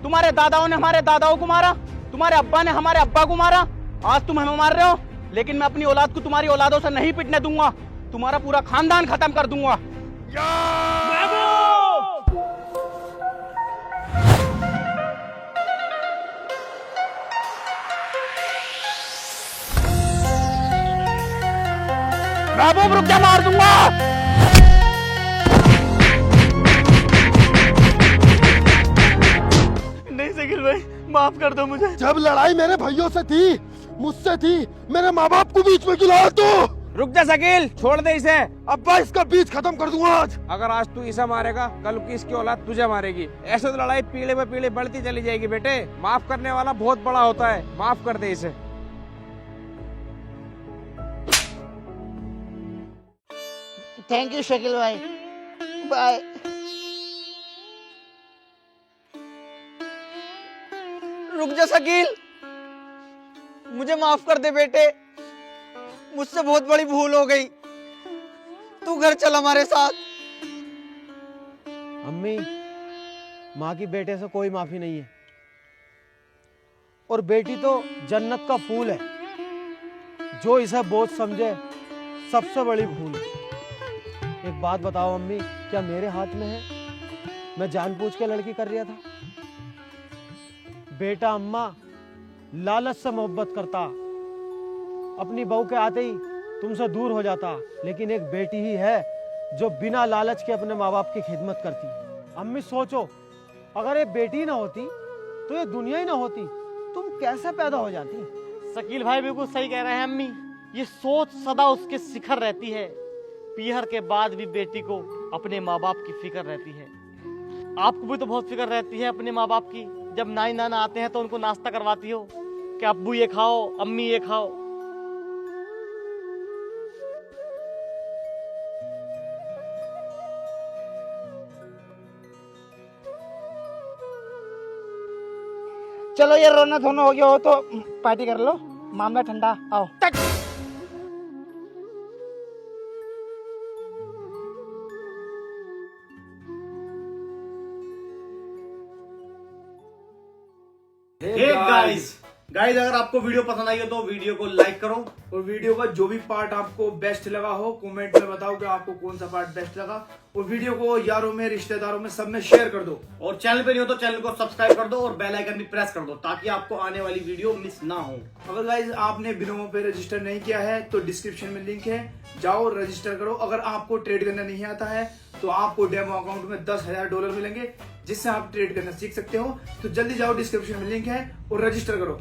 तुम्हारे दादाओं ने हमारे दादाओं को मारा, तुम्हारे अब्बा ने हमारे अब्बा को मारा, आज तुम हमें मार रहे हो। लेकिन मैं अपनी औलाद को तुम्हारी औलादों से नहीं पिटने दूंगा। तुम्हारा पूरा खानदान खत्म कर दूंगा। महबूब रुक जा, मार दूंगा। नहीं शकील भाई, माफ कर दो मुझे। जब लड़ाई मेरे भाइयों से थी, मुझसे थी, मेरे माँ बाप को बीच में क्यों लाया तू? रुक जा शकील, छोड़ दे इसे। अब्बा इसका बीच खत्म कर दूंगा आज। अगर आज तू इसे मारेगा, कल की इसकी औलाद तुझे मारेगी। ऐसे तो लड़ाई पीढ़ी पे पीढ़ी बढ़ती चली जाएगी बेटे। माफ करने वाला बहुत बड़ा होता है। माफ कर दे इसे। थैंक यू शकील भाई, बाय। रुक जा शकील। मुझे माफ कर दे बेटे, मुझसे बहुत बड़ी भूल हो गई। तू घर चल हमारे साथ। अम्मी, माँ की बेटे से कोई माफी नहीं है, और बेटी तो जन्नत का फूल है। जो इसे बोझ समझे सबसे बड़ी भूल है। एक बात बताओ अम्मी, क्या मेरे हाथ में है? मैं जानबूझ के लड़की कर रहा था? बेटा अम्मा लालच से मोहब्बत करता, अपनी बहू के आते ही तुमसे दूर हो जाता, लेकिन एक बेटी ही है जो बिना लालच के अपने माँ बाप की खिदमत करती। अम्मी सोचो, अगर ये बेटी ना होती तो ये दुनिया ही ना होती, तुम कैसे पैदा हो जाती? शकील भाई बिल्कुल सही कह रहे हैं अम्मी। ये सोच सदा उसके शिखर रहती है। पीहर के बाद भी बेटी को अपने माँ बाप की फिक्र रहती है। आपको भी तो बहुत फिक्र रहती है अपने माँ बाप की। जब नाई नाना आते हैं तो उनको नाश्ता करवाती हो कि अब्बू ये खाओ, अम्मी ये खाओ। चलो ये रोना धोना हो गया हो तो पार्टी कर लो, मामला ठंडा। आओ। गाइस अगर आपको वीडियो पसंद आई हो तो वीडियो को लाइक करो, और वीडियो का जो भी पार्ट आपको बेस्ट लगा हो कमेंट में बताओ कि आपको कौन सा पार्ट बेस्ट लगा, और वीडियो को यारों में, रिश्तेदारों में, सब में शेयर कर दो। और चैनल पे नहीं हो तो चैनल को सब्सक्राइब कर दो और बेल आइकन भी प्रेस कर दो ताकि आपको आने वाली वीडियो मिस ना हो। अगर गाइस आपने बिनोमो पे रजिस्टर नहीं किया है तो डिस्क्रिप्शन में लिंक है, जाओ रजिस्टर करो। अगर आपको ट्रेड करना नहीं आता है तो आपको डेमो अकाउंट में $10,000 मिलेंगे, जिससे आप ट्रेड करना सीख सकते हो। तो जल्दी जाओ, डिस्क्रिप्शन में लिंक है और रजिस्टर करो।